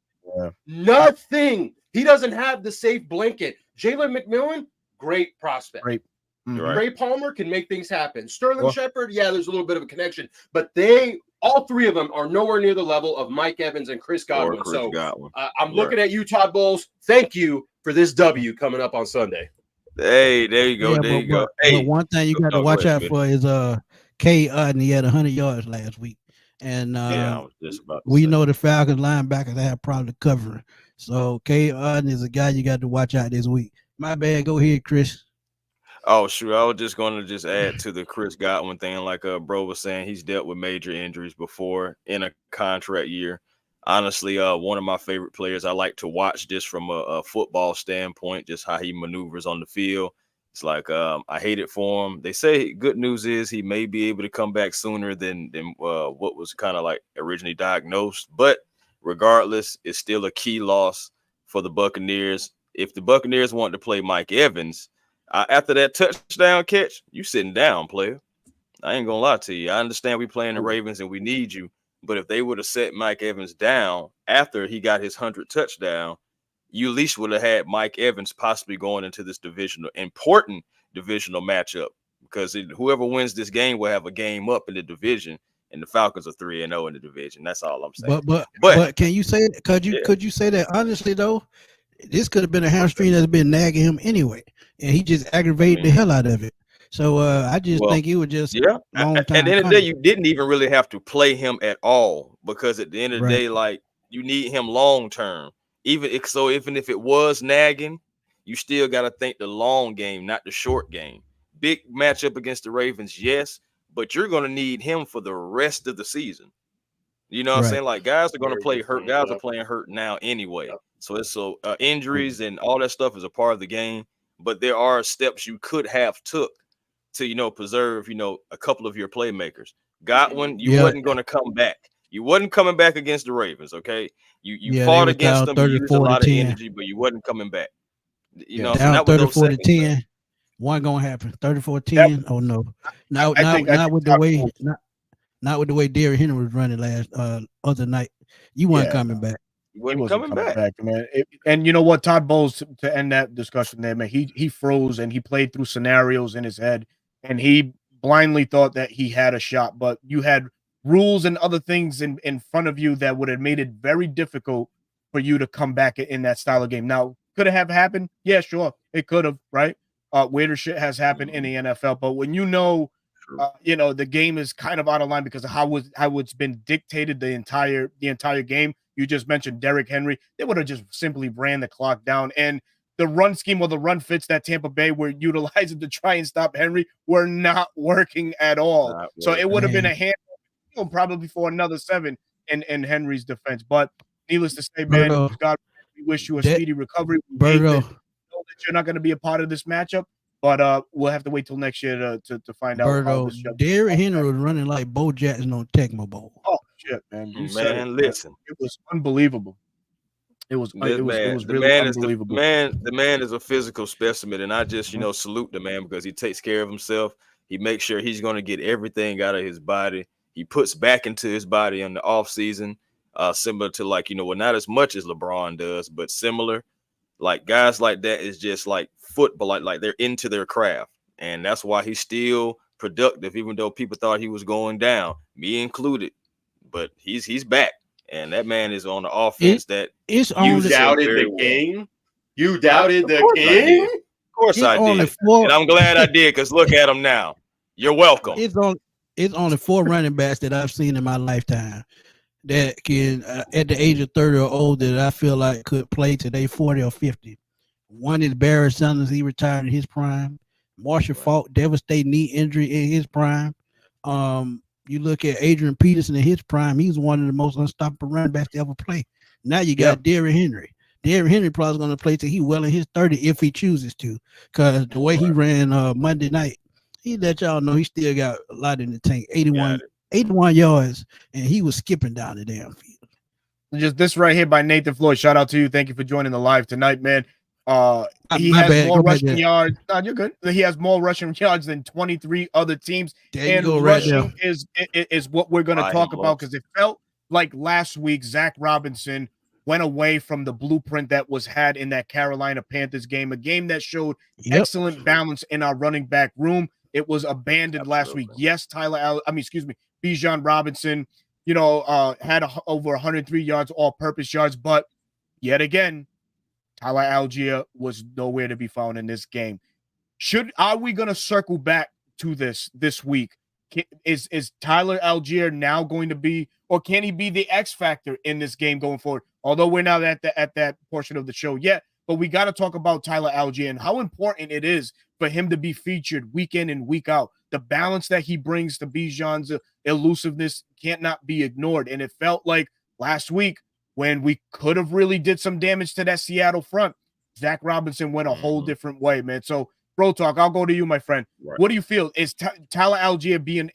Nothing. He doesn't have the safe blanket. Jalen McMillan, great prospect. Ray Palmer can make things happen. Sterling Shepard, there's a little bit of a connection, but all 3 of them are nowhere near the level of Mike Evans and Chris Godwin. I'm looking at you, Todd Bowles. Thank you for this W coming up on Sunday. Hey, there you go. There you go. Hey, but one thing you got to watch out for is K. Udden. He had 100 yards last week, and I was just about to we say. know the Falcons linebackers have probably covering. So K. Udden is a guy you got to watch out this week. My bad. Go ahead, Chris. Oh, sure. I was just going to add to the Chris Godwin thing. Like bro was saying, he's dealt with major injuries before in a contract year. Honestly, one of my favorite players. I like to watch just from a football standpoint, just how he maneuvers on the field. It's like I hate it for him. They say good news is he may be able to come back sooner than what was kind of like originally diagnosed. But regardless, it's still a key loss for the Buccaneers. If the Buccaneers want to play Mike Evans, after that touchdown catch, you sitting down, player. I ain't gonna lie to you. I understand we playing the Ravens and we need you, but if they would have set Mike Evans down after he got his 100th touchdown, you at least would have had Mike Evans possibly going into this important divisional matchup because whoever wins this game will have a game up in the division, and the Falcons are 3-0 in the division. That's all I'm saying. But can you say? Could you say that honestly though? This could have been a hamstring that's been nagging him anyway, and he just aggravated the hell out of it. So I just think it was just long time. At the end of the day, you didn't even really have to play him at all because at the end of the day, like you need him long term. Even if it was nagging, you still got to think the long game, not the short game. Big matchup against the Ravens, yes, but you're going to need him for the rest of the season. You know what I'm saying? Like guys are going to play hurt. Guys are playing hurt now anyway. So it's injuries and all that stuff is a part of the game. But there are steps you could have took to, preserve, a couple of your playmakers. Godwin, you wasn't going to come back. You wasn't coming back against the Ravens, okay? You fought against them. You used a lot of energy, but you wasn't coming back. Down 34-10. One gonna happen. 34-10. Oh no. Not with the way Derrick Henry was running last other night. You weren't coming back. He wasn't coming back, man. And you know what, Todd Bowles, to end that discussion there, man, he froze and he played through scenarios in his head, and he blindly thought that he had a shot, but you had rules and other things in front of you that would have made it very difficult for you to come back in that style of game. Now, could it have happened? Yeah, sure, it could have, right? Weirder shit has happened in the NFL, but when the game is kind of out of line because of how it's been dictated the entire game. You just mentioned Derrick Henry. They would have just simply ran the clock down. And the run scheme or the run fits that Tampa Bay were utilizing to try and stop Henry were not working at all. So it would have been a handle probably for another 7 in Henry's defense. But needless to say, man, God, we wish you a speedy recovery. We know that you're not going to be a part of this matchup. But we'll have to wait till next year to find out. Derrick Henry was running like Bo Jackson on Tecmo Bowl. Oh, shit, man. You man, said it, listen. It was unbelievable. It was really unbelievable. The man is a physical specimen, and I just salute the man because he takes care of himself. He makes sure he's going to get everything out of his body. He puts back into his body in the off season, similar to not as much as LeBron does, but similar. Like guys like that is just like football, like they're into their craft, and that's why he's still productive, even though people thought he was going down, me included. But he's back. And that man is on the offense you doubted the game. You doubted the game. Of course I did. And I'm glad I did because look at him now. You're welcome. It's only 4 running backs that I've seen in my lifetime that can, at the age of 30 or older, that I feel like could play today 40 or 50. One is Barry Sanders. He retired in his prime. Marshall Faulk, devastating knee injury in his prime. You look at Adrian Peterson in his prime, he's one of the most unstoppable running backs to ever play. Now you got Derrick Henry. Derrick Henry probably going to play till he well in his 30 if he chooses to, because the way he ran Monday night, he let y'all know he still got a lot in the tank. 81 yards, and he was skipping down the damn field. Just this right here by Nathan Floyd. Shout out to you. Thank you for joining the live tonight, man. He has more rushing yards. No, you're good. He has more rushing yards than 23 other teams. And rushing is what we're going to talk about, because it felt like last week Zach Robinson went away from the blueprint that was had in that Carolina Panthers game, a game that showed excellent balance in our running back room. It was abandoned last week. Yes, Bijan Robinson, had over 103 yards, all-purpose yards, but yet again, Tyler Algier was nowhere to be found in this game. Are we going to circle back to this week? Is Tyler Algier now going to be, or can he be the X factor in this game going forward? Although we're not at that portion of the show yet, but we got to talk about Tyler Algier and how important it is for him to be featured week in and week out. The balance that he brings to Bijan's elusiveness can't not be ignored. And it felt like last week, when we could have really did some damage to that Seattle front, Zach Robinson went a whole different way, man. So, Bro Talk, I'll go to you, my friend. Right. What do you feel? Is Tyler Algier being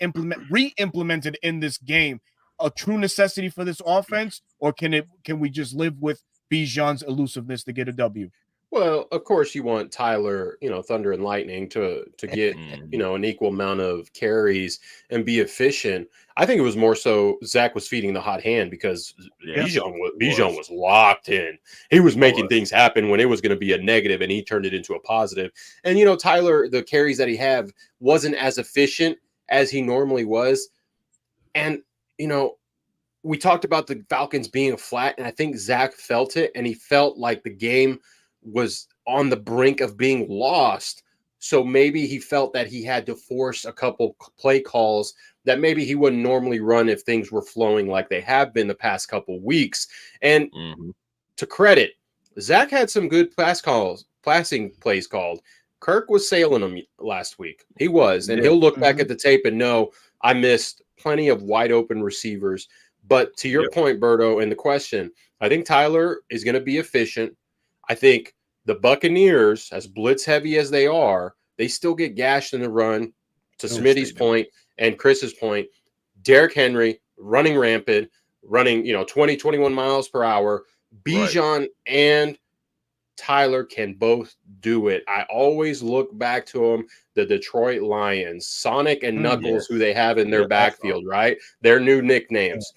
re-implemented in this game a true necessity for this offense, or can we just live with Bijan's elusiveness to get a W? Well, of course you want Tyler, Thunder and Lightning to get, an equal amount of carries and be efficient. I think it was more so Zach was feeding the hot hand because Bijan was locked in. He was making things happen when it was going to be a negative, and he turned it into a positive. And, Tyler, the carries that he had wasn't as efficient as he normally was. And, we talked about the Falcons being flat, and I think Zach felt it, and he felt like the game was on the brink of being lost. So maybe he felt that he had to force a couple play calls that maybe he wouldn't normally run if things were flowing like they have been the past couple weeks. And to credit, Zach had some good passing plays called. Kirk was sailing him last week. He was, and he'll look back at the tape and know I missed plenty of wide open receivers. But to your point, Berto, and the question, I think Tyler is going to be efficient. I think the Buccaneers, as blitz heavy as they are, they still get gashed in the run. To Smitty's point and Chris's point, Derrick Henry running rampant, running 20, 21 miles per hour. Bijan and Tyler can both do it. I always look back to them, the Detroit Lions, Sonic and Knuckles, who they have in their backfield, right? Their new nicknames.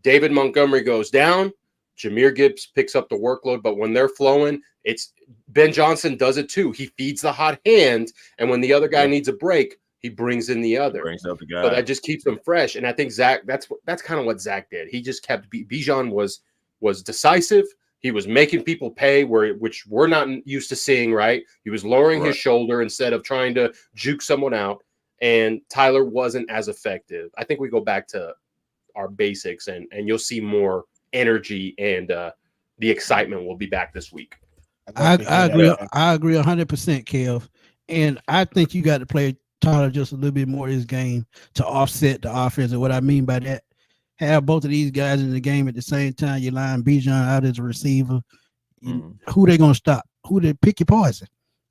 David Montgomery goes down. Jahmyr Gibbs picks up the workload, but when they're flowing, it's Ben Johnson does it too. He feeds the hot hand, and when the other guy needs a break, he brings in the other. Brings up the guy. So that just keeps them fresh. And I think Zach, that's kind of what Zach did. He just kept Bijan was decisive. He was making people pay, which we're not used to seeing, right? He was lowering his shoulder instead of trying to juke someone out. And Tyler wasn't as effective. I think we go back to our basics, and you'll see more energy, and the excitement will be back this week. I agree. I agree 100%, Kev. And I think you got to play Tyler just a little bit more of his game to offset the offense. And what I mean by that, have both of these guys in the game at the same time. You line Bijan out as a receiver. Who they going to stop? Who they pick your poison?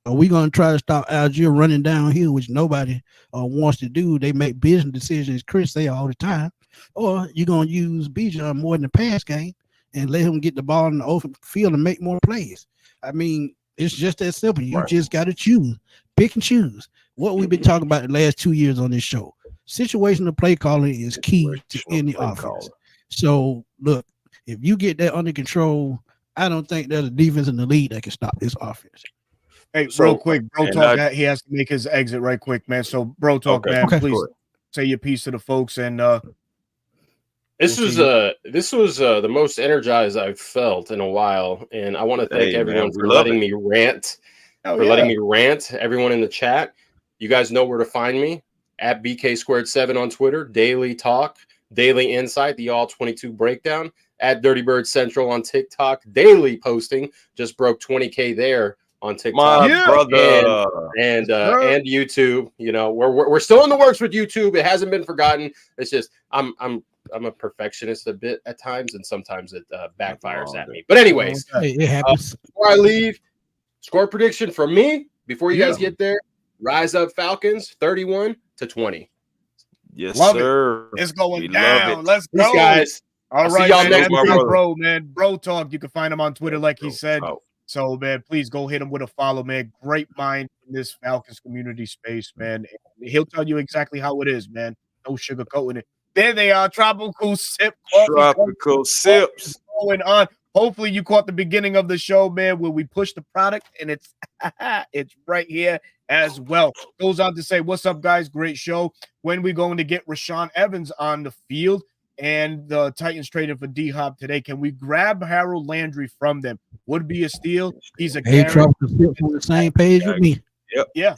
Are we going to try to stop Algier running downhill, which nobody wants to do? They make business decisions, Chris say all the time. or you're gonna use Bijan more in the pass game and let him get the ball in the open field and make more plays. I mean, it's just that simple. You just got to choose, pick and choose. What we've been talking about the last 2 years on this show. Situational play calling is key to any offense. So look, if you get that under control, I don't think there's a defense in the league that can stop this offense. Hey, real quick, Bro Talk, he has to make his exit right quick, man. So, Bro Talk, man, please say your piece to the folks. And this was the most energized I've felt in a while, and I want to thank everyone for letting me rant. Letting me rant. Everyone in the chat, you guys know where to find me at BK2 on Twitter. Daily talk, daily insight, the all 22 breakdown at Dirty Bird Central on TikTok. Daily posting, just broke 20K there on TikTok, brother, and YouTube. You know, we're still in the works with YouTube. It hasn't been forgotten. It's just I'm a perfectionist a bit at times, and sometimes it backfires at me. But anyways, it happens. Before I leave, score prediction from me before you guys get there: Rise Up Falcons, 31-20. Yes, sir. It's going down. Let's go, these guys. All right, man. That's bro, man. Bro Talk. You can find him on Twitter, like he said. So, man, please go hit him with a follow, man. Great mind in this Falcons community space, man. He'll tell you exactly how it is, man. No sugarcoating it. There they are, tropical sip. Tropical sips going on. Hopefully, you caught the beginning of the show, man, where we push the product, and it's right here as well. Goes on to say, "What's up, guys? Great show. When we going to get Rashaan Evans on the field?" And the Titans traded for D-Hop today. Can we grab Harold Landry from them? Would be a steal. He's a on the same page with me. Yep.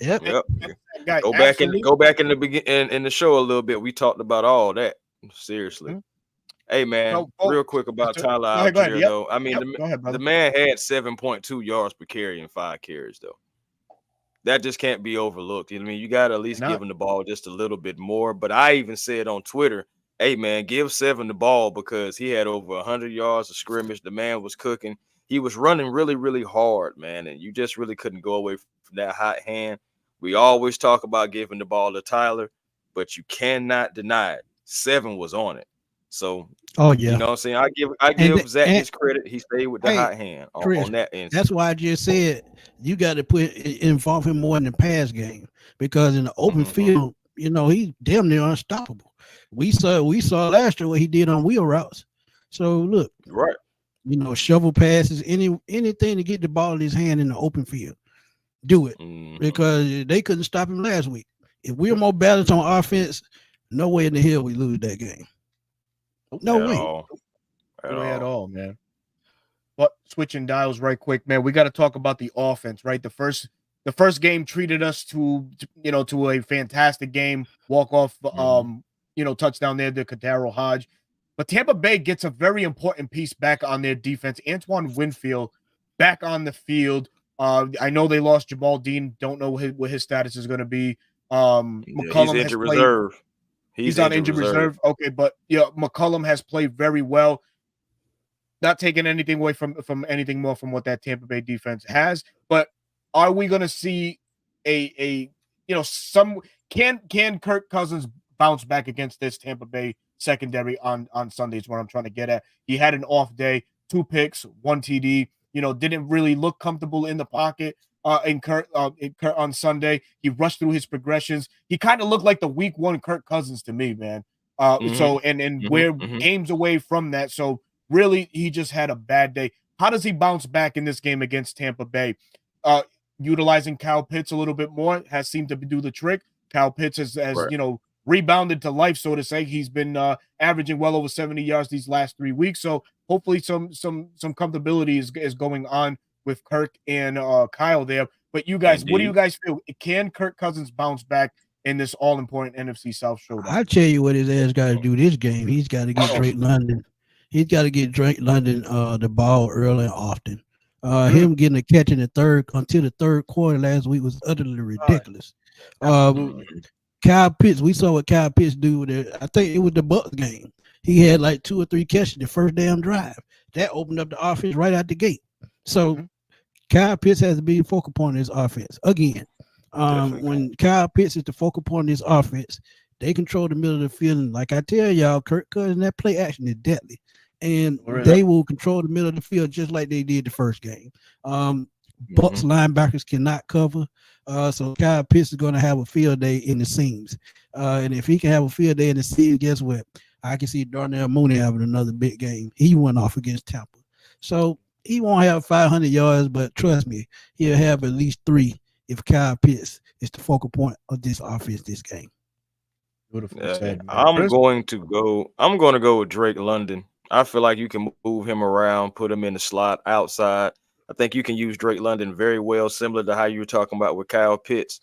Go back in the show a little bit. We talked about all that. Seriously. Hey man, real quick about Tyler Algier, though. I mean, the man had 7.2 yards per carry and 5 carries, though. That just can't be overlooked. I mean, you got to at least give him the ball just a little bit more. But I even said on Twitter, hey, man, give 7 the ball because he had over 100 yards of scrimmage. The man was cooking. He was running really, really hard, man, and you just really couldn't go away from that hot hand. We always talk about giving the ball to Tyler, but you cannot deny it. 7 was on it. So, you know what I'm saying? I give Zach his credit. He stayed with the hot hand on that end. That's why I just said you got to involve him more in the pass game because in the open field, you know, he's damn near unstoppable. We saw last year what he did on wheel routes. So look, you know, shovel passes, anything to get the ball in his hand in the open field, do it because they couldn't stop him last week. If we're more balanced on offense, no way in the hell we lose that game. No way at all, man. But switching dials right quick, man. We got to talk about the offense, right? The first game treated us to a fantastic game, walk off, touchdown there to Kadaro Hodge. But Tampa Bay gets a very important piece back on their defense. Antoine Winfield back on the field. I know they lost Jamal Dean. Don't know what his status is going to be. McCollum he's injured reserve. He's on injured reserve. Okay, but McCollum has played very well. Not taking anything away from anything more from what that Tampa Bay defense has. But are we going to see can Kirk Cousins bounce back against this Tampa Bay secondary on Sunday is what I'm trying to get at. He had an off day, 2 picks, 1 TD, didn't really look comfortable in the pocket in Kirk on Sunday. He rushed through his progressions. He kind of looked like the week 1 Kirk Cousins to me, man. We're games away from that. So really he just had a bad day. How does he bounce back in this game against Tampa Bay? Utilizing Kyle Pitts a little bit more has seemed to do the trick. Kyle Pitts has rebounded to life, so to say. He's been averaging well over 70 yards these last 3 weeks. So hopefully some comfortability is going on with Kirk and Kyle there. But you guys, what do you guys feel? Can Kirk Cousins bounce back in this all-important NFC South showdown? I tell you what his ass got to do this game. He's got to get Drake London. He's got to get Drake London the ball early and often. Him getting a catch in until the third quarter last week was utterly ridiculous. Kyle Pitts, we saw what Kyle Pitts do with it. I think it was the Bucs game. He had like 2 or 3 catches the first damn drive. That opened up the offense right out the gate. So Kyle Pitts has to be the focal point of this offense. Again, when Kyle Pitts is the focal point of this offense, they control the middle of the field. And like I tell y'all, Kirk Cousins, that play action is deadly. And they will control the middle of the field just like they did the first game. Bucs linebackers cannot cover. So Kyle Pitts is going to have a field day in the seams. And if he can have a field day in the seams, guess what? I can see Darnell Mooney having another big game. He went off against Tampa. So he won't have 500 yards, but trust me, he'll have at least 3 if Kyle Pitts is the focal point of this offense this game. Beautiful. I'm going to go with Drake London. I feel like you can move him around, put him in the slot outside. I think you can use Drake London very well, similar to how you were talking about with Kyle Pitts.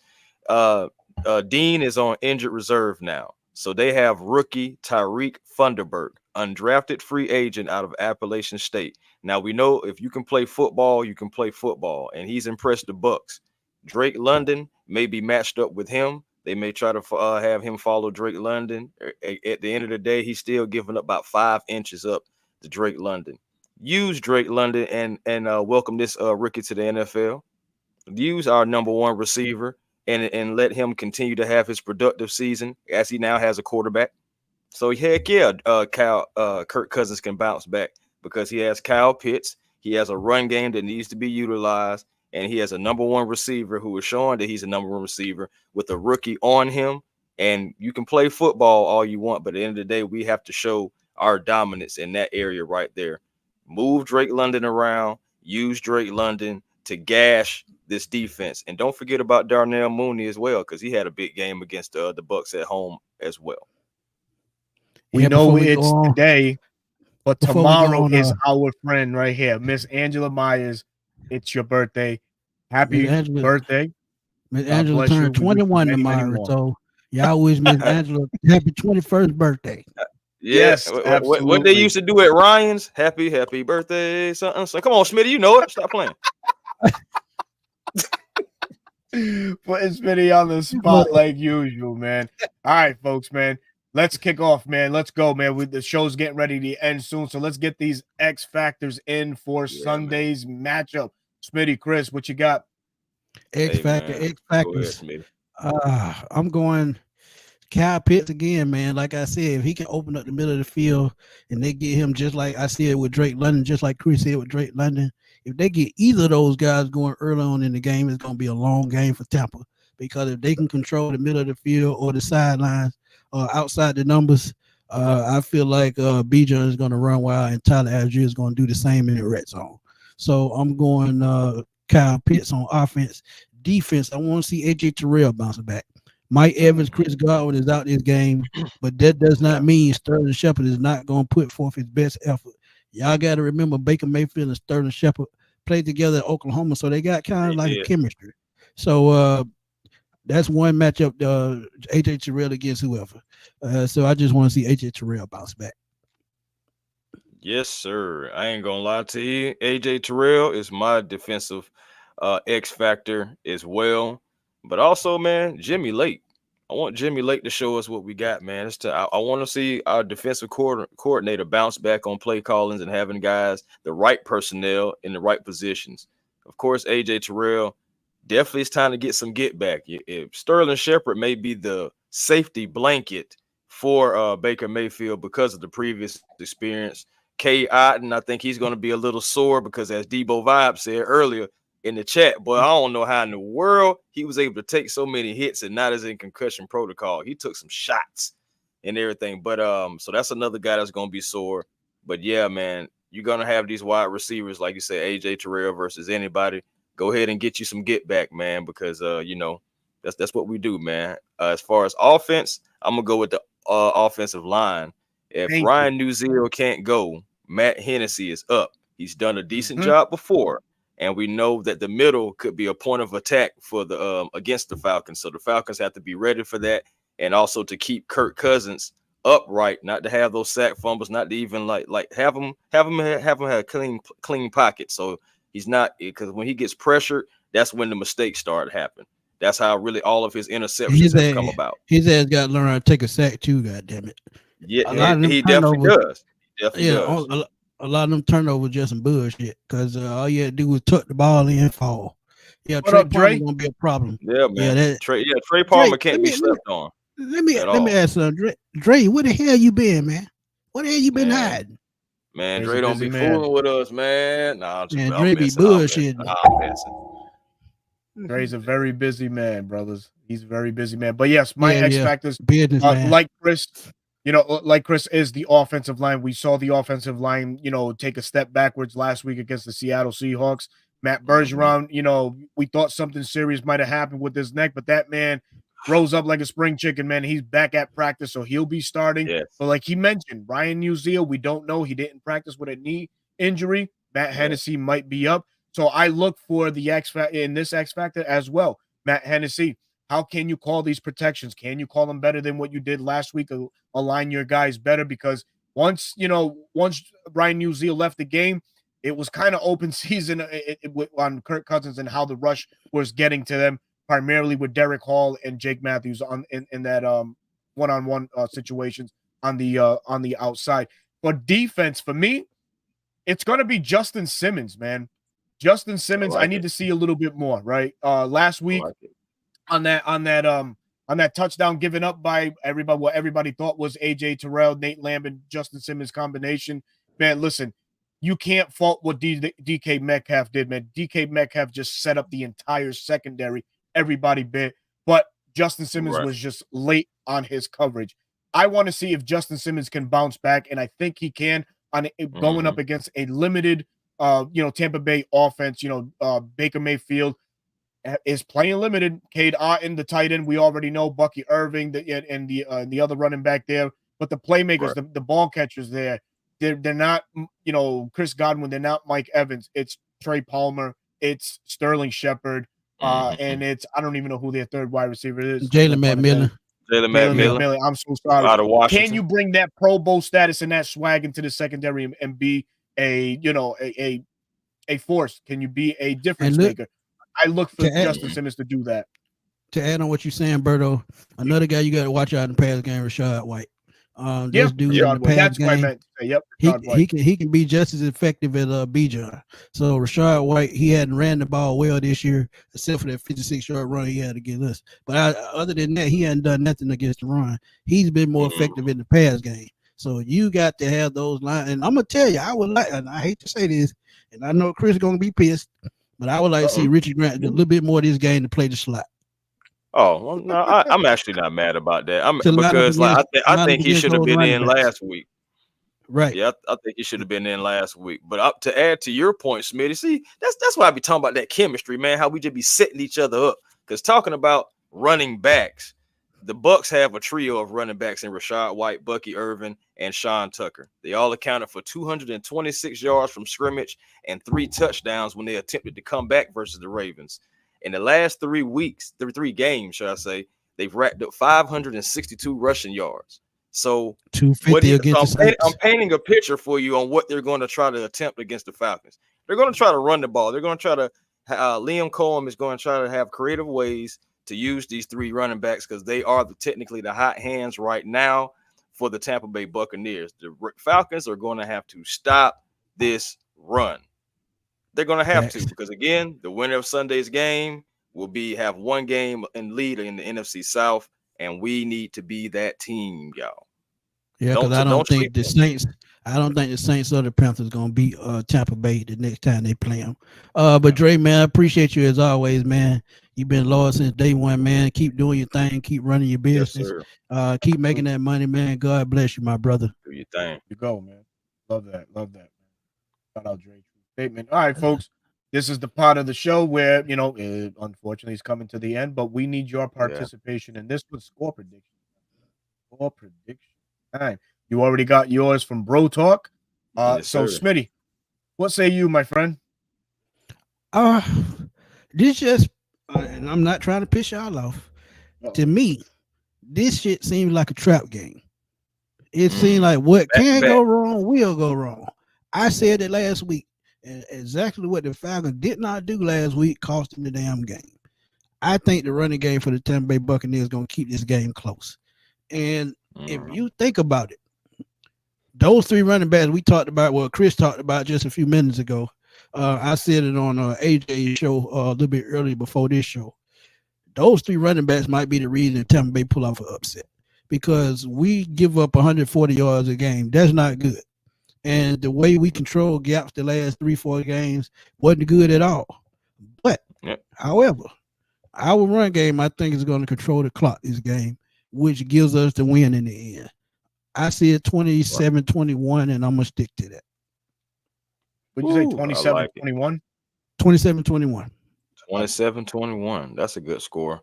Dean is on injured reserve now. So they have rookie Tyreek Funderburk, undrafted free agent out of Appalachian State. Now we know if you can play football, you can play football, and he's impressed the Bucs. Drake London may be matched up with him. They may try to have him follow Drake London. At the end of the day, he's still giving up about 5 inches up to Drake London. Use Drake London and welcome this rookie to the NFL. Use our number 1 receiver and let him continue to have his productive season as he now has a quarterback. So heck yeah, Kirk Cousins can bounce back because he has Kyle Pitts. He has a run game that needs to be utilized. And he has a number 1 receiver who is showing that he's a number 1 receiver with a rookie on him. And you can play football all you want, but at the end of the day, we have to show our dominance in that area right there. Move Drake London around, use Drake London to gash this defense. And don't forget about Darnell Mooney as well, because he had a big game against the Bucs at home as well. We know it's today, but tomorrow is our friend right here, Miss Angela Myers. It's your birthday. Happy birthday. Miss Angela turned 21 tomorrow. So y'all wish Miss Angela happy 21st birthday. Yes. What they used to do at Ryan's, happy birthday, something. So come on, Smitty, you know it. Stop playing. Putting Smitty on the spot like usual, man. All right, folks, man. Let's kick off, man. Let's go, man. The show's getting ready to end soon. So let's get these X factors in for Sunday's matchup. Smitty, Chris, what you got? X factors. I'm going Kyle Pitts again, man. Like I said, if he can open up the middle of the field and they get him just like I said with Drake London, just like Chris said with Drake London, if they get either of those guys going early on in the game, it's going to be a long game for Tampa. Because if they can control the middle of the field or the sidelines outside the numbers, I feel like Bijan is going to run wild and Tyler Algier is going to do the same in the red zone. So I'm going Kyle Pitts on offense. Defense, I want to see AJ Terrell bouncing back. Mike Evans, Chris Godwin is out this game, but that does not mean Sterling Shepard is not going to put forth his best effort. Y'all got to remember Baker Mayfield and Sterling Shepard played together at Oklahoma, so they got kind of like a chemistry. So that's one matchup, AJ Terrell against whoever. So I just want to see AJ Terrell bounce back. Yes, sir. I ain't gonna lie to you. AJ Terrell is my defensive X factor as well. But also, man, Jimmy Lake. I want Jimmy Lake to show us what we got, man. I want to see our defensive coordinator bounce back on play callings and having guys, the right personnel in the right positions. Of course, AJ Terrell, definitely it's time to get some get back. If Sterling Shepard may be the safety blanket for Baker Mayfield because of the previous experience. K. Otten, I think he's going to be a little sore because, as Debo Vibe said earlier in the chat, boy, I don't know how in the world he was able to take so many hits and not as in concussion protocol. He took some shots and everything. But so that's another guy that's going to be sore. But yeah, man, you're going to have these wide receivers, like you said, AJ Terrell versus anybody. Go ahead and get you some get back, man, because that's what we do, man. As far as offense, I'm gonna go with the offensive line. If Ryan Nuzil can't go, Matt Hennessy is up. He's done a decent job before, and we know that the middle could be a point of attack for the against the Falcons. So the Falcons have to be ready for that, and also to keep Kirk Cousins upright, not to have those sack fumbles, not to even like have him have a clean pocket. So he's not, because when he gets pressured, that's when the mistakes start happening. That's how really all of his interceptions have come about. His ass got to learn how to take a sack too, goddammit. Yeah, he definitely does. A lot of them turnovers just some bullshit because all you had to do was tuck the ball in and fall. Yeah, Trey Palmer gonna be a problem. Yeah, man. Trey Palmer can't be slept on. Let me ask Dre, where the hell you been, man? Where the hell you been hiding? Man, Dre don't be fooling with us, man. Nah, man, Dre be bullshitting. Dre's a very busy man, brothers. He's a very busy man. But yes, my X factors, like Chris, like Chris is the offensive line. We saw the offensive line, take a step backwards last week against the Seattle Seahawks. Matt Bergeron, we thought something serious might have happened with his neck, but that man rose up like a spring chicken, man. He's back at practice, so he'll be starting. Yes. But like he mentioned, Ryan Musial, we don't know. He didn't practice with a knee injury. Matt Hennessy might be up. So I look for the X factor in this X factor as well. Matt Hennessy, how can you call these protections? Can you call them better than what you did last week? Align your guys better, because once Ryan Musial left the game, it was kind of open season on Kirk Cousins and how the rush was getting to them, primarily with Derek Hall and Jake Matthews in that one-on-one situations on the outside. For defense, for me, it's going to be Justin Simmons, man. Justin Simmons, I need to see a little bit more, right? Last week on that touchdown given up by everybody, what everybody thought was AJ Terrell, Nate Lamb, and Justin Simmons combination. Man, listen, you can't fault what DK Metcalf did, man. DK Metcalf just set up the entire secondary. Everybody bit, but Justin Simmons was just late on his coverage. I want to see if Justin Simmons can bounce back, and I think he can on going up against a limited Tampa Bay offense. Baker Mayfield is playing limited. Cade Otton, the tight end, we already know. Bucky Irving, and the other running back there. But the playmakers, the ball catchers there, they're not, Chris Godwin. They're not Mike Evans. It's Trey Palmer. It's Sterling Shepard. And it's, I don't even know who their third wide receiver is. Jalen McMillan. I'm so sorry. Out of Washington. Can you bring that Pro Bowl status and that swag into the secondary and be a force? Can you be a difference maker? I look for Justin Simmons to do that. To add on what you're saying, Berto, another guy you got to watch out in the pass game, Rashad White. This dude in the pass game, what I meant to say. Yep, he can be just as effective as Bijan. So Rashad White, he hadn't ran the ball well this year, except for that 56-yard run he had against us. But other than that, he hadn't done nothing against the run. He's been more effective in the pass game. So you got to have those lines. And I'm gonna tell you, I would like, and I hate to say this, and I know Chris is gonna be pissed, but I would like to see Richie Grant do a little bit more of this game to play the slot. Oh, well, no, I'm actually not mad about that. Because I think he should have been in last week. Right. Yeah, I think he should have been in last week. But to add to your point, Smitty, see, that's why I be talking about that chemistry, man, how we just be setting each other up. Because talking about running backs, the Bucs have a trio of running backs in Rashad White, Bucky Irving, and Sean Tucker. They all accounted for 226 yards from scrimmage and 3 touchdowns when they attempted to come back versus the Ravens. In the last 3 weeks, 3 games, should I say, they've racked up 562 rushing yards. So 250 against the I'm painting a picture for you on what they're going to try to attempt against the Falcons. They're going to try to run the ball. They're going to try to Liam Cohen is going to try to have creative ways to use these 3 running backs because they are technically the hot hands right now for the Tampa Bay Buccaneers. The Falcons are going to have to stop this run. They're going to have to, because again, the winner of Sunday's game will have 1 game in lead in the NFC South, and we need to be that team, y'all. Yeah, because I don't think the Saints or the Panthers going to beat Tampa Bay the next time they play them. But Dre, man, I appreciate you as always, man. You've been loyal since day one, man. Keep doing your thing. Keep running your business. Yes, keep making that money, man. God bless you, my brother. Do your thing. You go, man. Love that, man. Shout out Dre. Statement. All right, folks. This is the part of the show where, unfortunately, it's coming to the end, but we need your participation in this with score prediction. All right. You already got yours from Bro Talk. So, Smitty, what say you, my friend? This just, and I'm not trying to piss y'all off. To me, this shit seems like a trap game. It seems like what can go wrong will go wrong. I said it last week. And exactly what the Falcons did not do last week cost them the damn game. I think the running game for the Tampa Bay Buccaneers is going to keep this game close. And if you think about it, those 3 running backs we talked about, well, Chris talked about just a few minutes ago. I said it on AJ's show a little bit earlier before this show. those 3 running backs might be the reason Tampa Bay pull off an upset, because we give up 140 yards a game. That's not good. And the way we control gaps the last 3-4 games wasn't good at all. But, however, our run game, I think, is going to control the clock this game, which gives us the win in the end. I see it 27-21, and I'm going to stick to that. Would you say 27-21? 27-21. 27-21. That's a good score.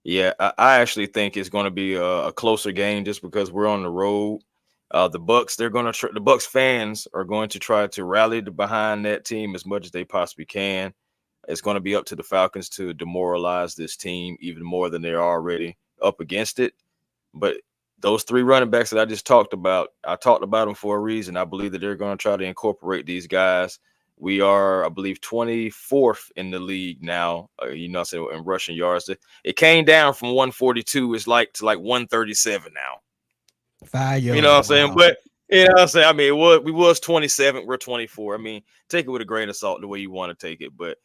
Yeah, I actually think it's going to be a closer game just because we're on the road. The Bucs, the Bucs fans are going to try to rally behind that team as much as they possibly can. It's going to be up to the Falcons to demoralize this team even more than they're already up against it. But those 3 running backs that I just talked about, I talked about them for a reason. I believe that they're going to try to incorporate these guys. We are, I believe, 24th in the league now, in rushing yards. It came down from 142. It's to 137 now. 5 yards. You know what I'm saying? But, you know what I'm saying? I mean, we was 27. We're 24. I mean, take it with a grain of salt the way you want to take it. But,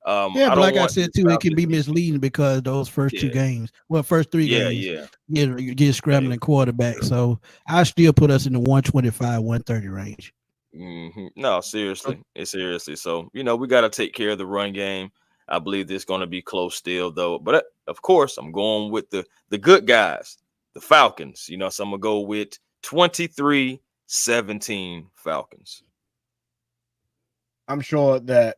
but like I said, too, it can be misleading because those first 2 games, first 3 games, you get scrambling quarterback. So I still put us in the 125, 130 range. No, seriously. So, we got to take care of the run game. I believe this is going to be close still, though. But, of course, I'm going with the good guys, the Falcons. So I'm going to go with 23-17 Falcons. I'm sure that,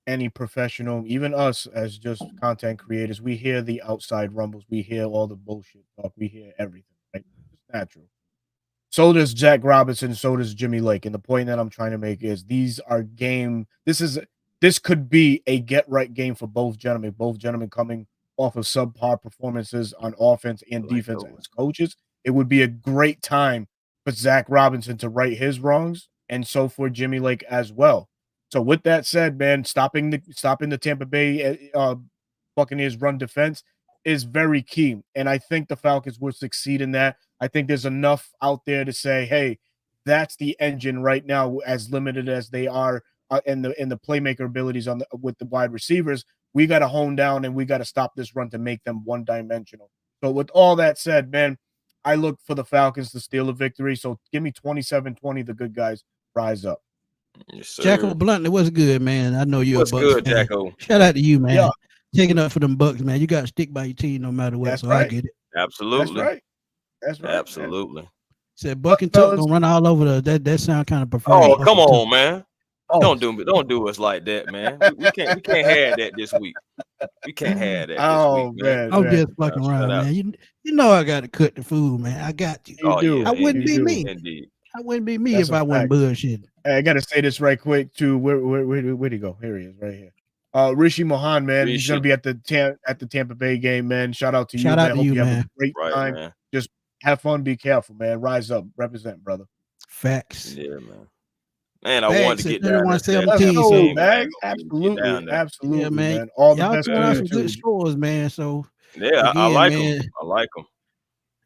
any professional, even us as just content creators, we hear the outside rumbles. We hear all the bullshit talk. We hear everything. Right? It's natural. So does Jack Robinson. So does Jimmy Lake. And the point that I'm trying to make is these are this could be a get right game for both gentlemen. Both gentlemen coming off of subpar performances on offense and defense as coaches. It would be a great time for Zach Robinson to right his wrongs, and so for Jimmy Lake as well. So with that said, man, stopping the Tampa Bay Buccaneers run defense is very key, and I think the Falcons will succeed in that. I think there's enough out there to say, hey, that's the engine right now, as limited as they are in the playmaker abilities with the wide receivers. We got to hone down and we got to stop this run to make them one-dimensional. So with all that said, man, I look for the Falcons to steal a victory. So give me 27-20. The good guys rise up. Yes, Jacko Bluntly, what's good, man? I know you're a Bucs good, fan. Jacko? Shout out to you, man. Yeah. Taking up for them Bucs, man. You got to stick by your team no matter what. That's so right. I get it. Absolutely. That's right. Absolutely. Man. Said Buck and Tuck gonna run all over that sound kind of preferred. Oh, come on, man. Don't do us like that, man. We can't have that this week. We can't have that this week, man. I'm just fucking around, man. You know I got to cut the food, man. I got you. Yeah, I wouldn't be me. Indeed. I wouldn't be me if I wasn't bullshitting. Hey, I gotta say this right quick too. Where'd he go? Here he is, right here. Rishi Mohan, man. He's gonna be at the Tampa Bay game, man. Shout out to you, man. Hope you have a great time. Man. Just have fun, be careful, man. Rise up, represent, brother. Facts. Yeah, man. Man, I wanted to get down there. Absolutely, yeah, man. All the best. Y'all some good scores, man. So yeah, I like them. I like them.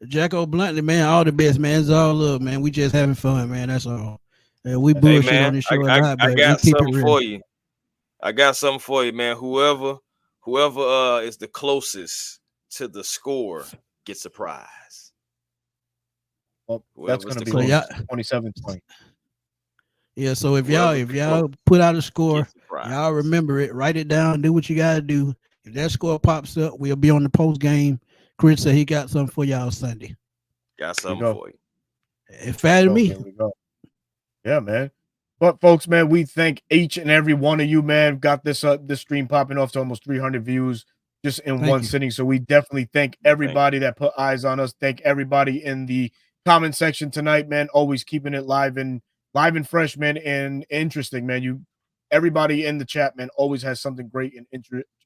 Jacko Bluntly, man, all the best, man. It's all love, man. We just having fun, man. That's all. We bullshit on this show. I got something for you. I got something for you, man. Whoever is the closest to the score gets a prize. Well, that's going to be 27-20. Yeah, so if y'all put out a score, y'all remember it, write it down, do what you got to do. If that score pops up, we'll be on the post game. Chris said he got something for y'all Sunday. Got something for you. It fatted me. There we go. Yeah, man. But folks, man, we thank each and every one of you, man. Got this stream popping off to almost 300 views just in one sitting. So we definitely thank everybody that put eyes on us. Thank everybody in the comment section tonight, man. Always keeping it live and fresh, man, and interesting, man. Everybody in the chat, man, always has something great and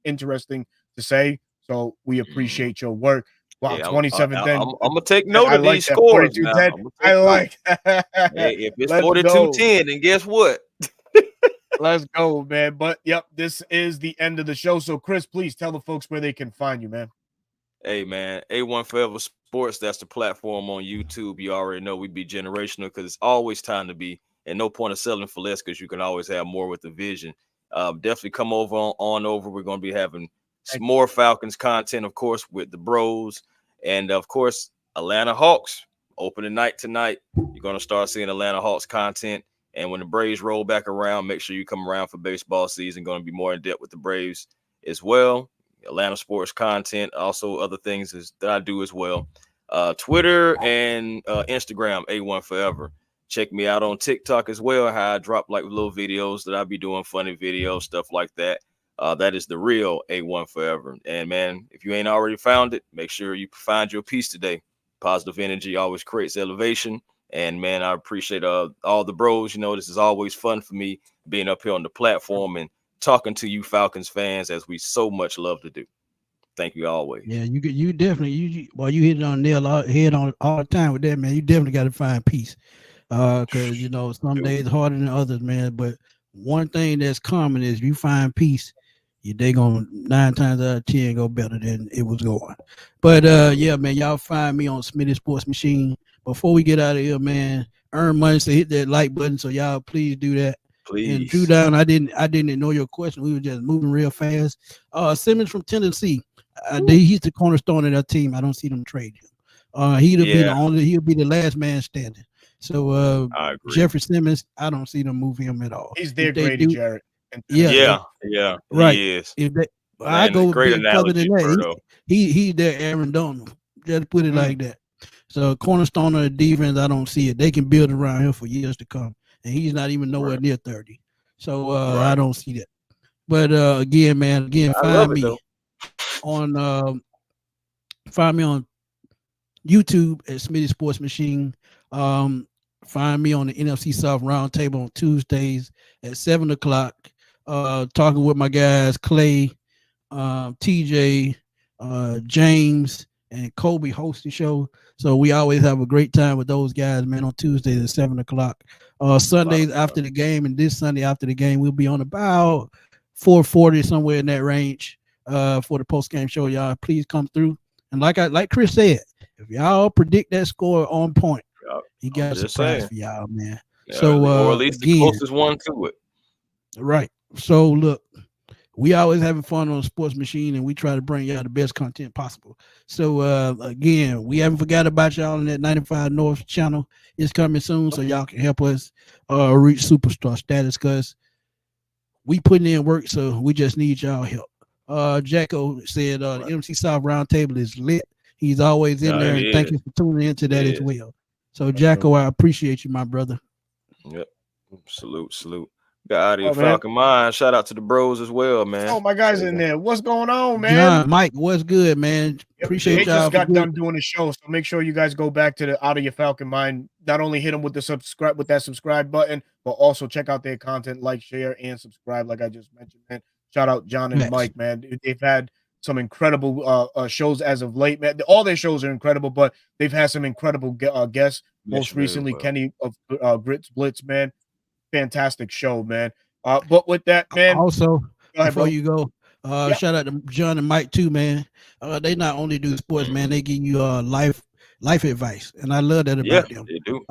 interesting to say. So we appreciate your work. Wow, 27. I'm gonna take note of these scores. I like. If it's 42-10, then guess what? Let's go, man. But yep, this is the end of the show. So, Chris, please tell the folks where they can find you, man. Hey, man, A1 Forever Sports. That's the platform on YouTube. You already know we be generational because it's always time to be, and no point of selling for less because you can always have more with the vision. Definitely come over on over. We're gonna be having more Falcons content, of course, with the bros. And, of course, Atlanta Hawks opening night tonight. You're going to start seeing Atlanta Hawks content. And when the Braves roll back around, make sure you come around for baseball season. Going to be more in depth with the Braves as well. Atlanta sports content, also other things that I do as well. Twitter and Instagram, A1 Forever. Check me out on TikTok as well, how I drop like little videos that I be doing, funny videos, stuff like that. That is the real A1 Forever. And man, if you ain't already found it, make sure you find your piece today. Positive energy always creates elevation. And man, I appreciate all the bros. You know, this is always fun for me being up here on the platform and talking to you Falcons fans, as we so much love to do. Thank you always. Yeah, you definitely you hit it on head on all the time with that, man. You definitely got to find peace. Because you know some days harder than others, man. But one thing that's common is you find peace, they gonna 9 times out of 10 go better than it was going. But yeah, man, y'all find me on Smitty Sports Machine. Before we get out of here, man, earn money, so hit that like button. So y'all please do that. Please. And Drew Down, I didn't ignore your question. We were just moving real fast. Simmons from Tennessee, he's the cornerstone of that team. I don't see them trade him. He'll be the last man standing. So Jeffrey Simmons, I don't see them move him at all. He's their Grady Jarrett. Yeah, right. He is. I go big further than that. He's their Aaron Donald. Just put it like that. So cornerstone of the defense, I don't see it. They can build around him for years to come, and he's not even nowhere near 30. So I don't see that. But again, find me on YouTube at Smitty Sports Machine. Find me on the NFC South Roundtable on Tuesdays at 7:00. Talking with my guys Clay, TJ, James, and Kobe host the show. So we always have a great time with those guys, man, on Tuesdays at 7:00. Sundays after the game, and this Sunday after the game, we'll be on about 4:40, somewhere in that range, for the post-game show. Y'all please come through. And like Chris said, if y'all predict that score on point, he got a surprise for y'all, man. Yeah, so or at least the closest one to it. Right. So look, we always having fun on Sports Machine, and we try to bring y'all the best content possible. So again, we haven't forgot about y'all on that 95 North channel. It's coming soon, so y'all can help us reach superstar status, because we putting in work, so we just need y'all help. Jacko said the MC South Roundtable is lit. He's always in there, and thank you for tuning into that as well. So Jacko, I appreciate you, my brother. Yep. Salute. Got out of your Falcon Mind. Shout out to the bros as well, man. Oh, my guys in there. What's going on, man? John, Mike, what's good, man? Appreciate y'all. Just got done doing the show, so make sure you guys go back to the Out of Your Falcon Mind. Not only hit them with the subscribe button, but also check out their content, like, share, and subscribe, like I just mentioned, man. Shout out John and Mike, man. They've had some incredible shows as of late, man. All their shows are incredible, but they've had some incredible guests. Most recently, Kenny of Grits Blitz, man. Fantastic show, man. But with that, man. Also, before you go, shout out to John and Mike too, man. They not only do sports, man. They give you life advice, and I love that about them. They do.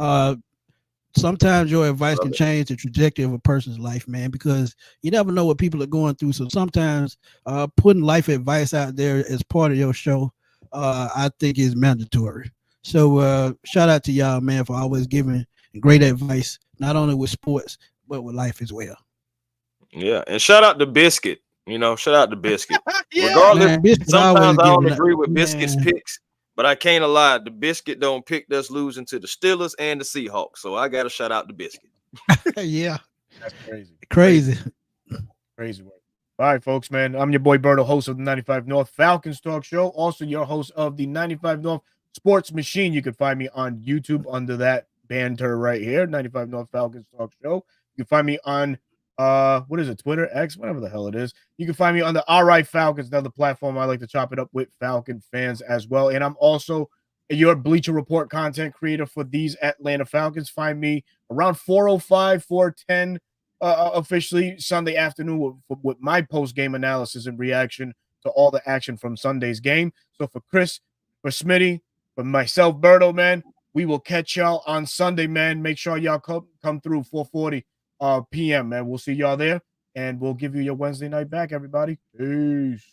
Sometimes your advice can change the trajectory of a person's life, man, because you never know what people are going through. So sometimes putting life advice out there as part of your show, I think is mandatory. So shout out to y'all, man, for always giving great advice, not only with sports, but with life as well. Yeah, and shout out to Biscuit. Shout out to Biscuit. Regardless, man, sometimes I don't agree with Biscuit's picks, but I can't lie. The Biscuit don't pick us losing to the Steelers and the Seahawks, so I got to shout out to Biscuit. Yeah. That's crazy work. All right, folks, man. I'm your boy Berto, host of the 95 North Falcons Talk Show. Also, your host of the 95 North Sports Machine. You can find me on YouTube under that banter right here, 95 North Falcons Talk Show. You can find me on what is it, Twitter, X, whatever the hell it is. You can find me on the All Right Falcons, another platform I like to chop it up with Falcon fans as well. And I'm also your Bleacher Report content creator for these Atlanta Falcons. Find me around 4:05, 4:10 officially Sunday afternoon with my post-game analysis and reaction to all the action from Sunday's game. So for Chris, for Smitty, for myself, Berto, man, we will catch y'all on Sunday, man. Make sure y'all come through 4:40 p.m., man. We'll see y'all there, and we'll give you your Wednesday night back, everybody. Peace.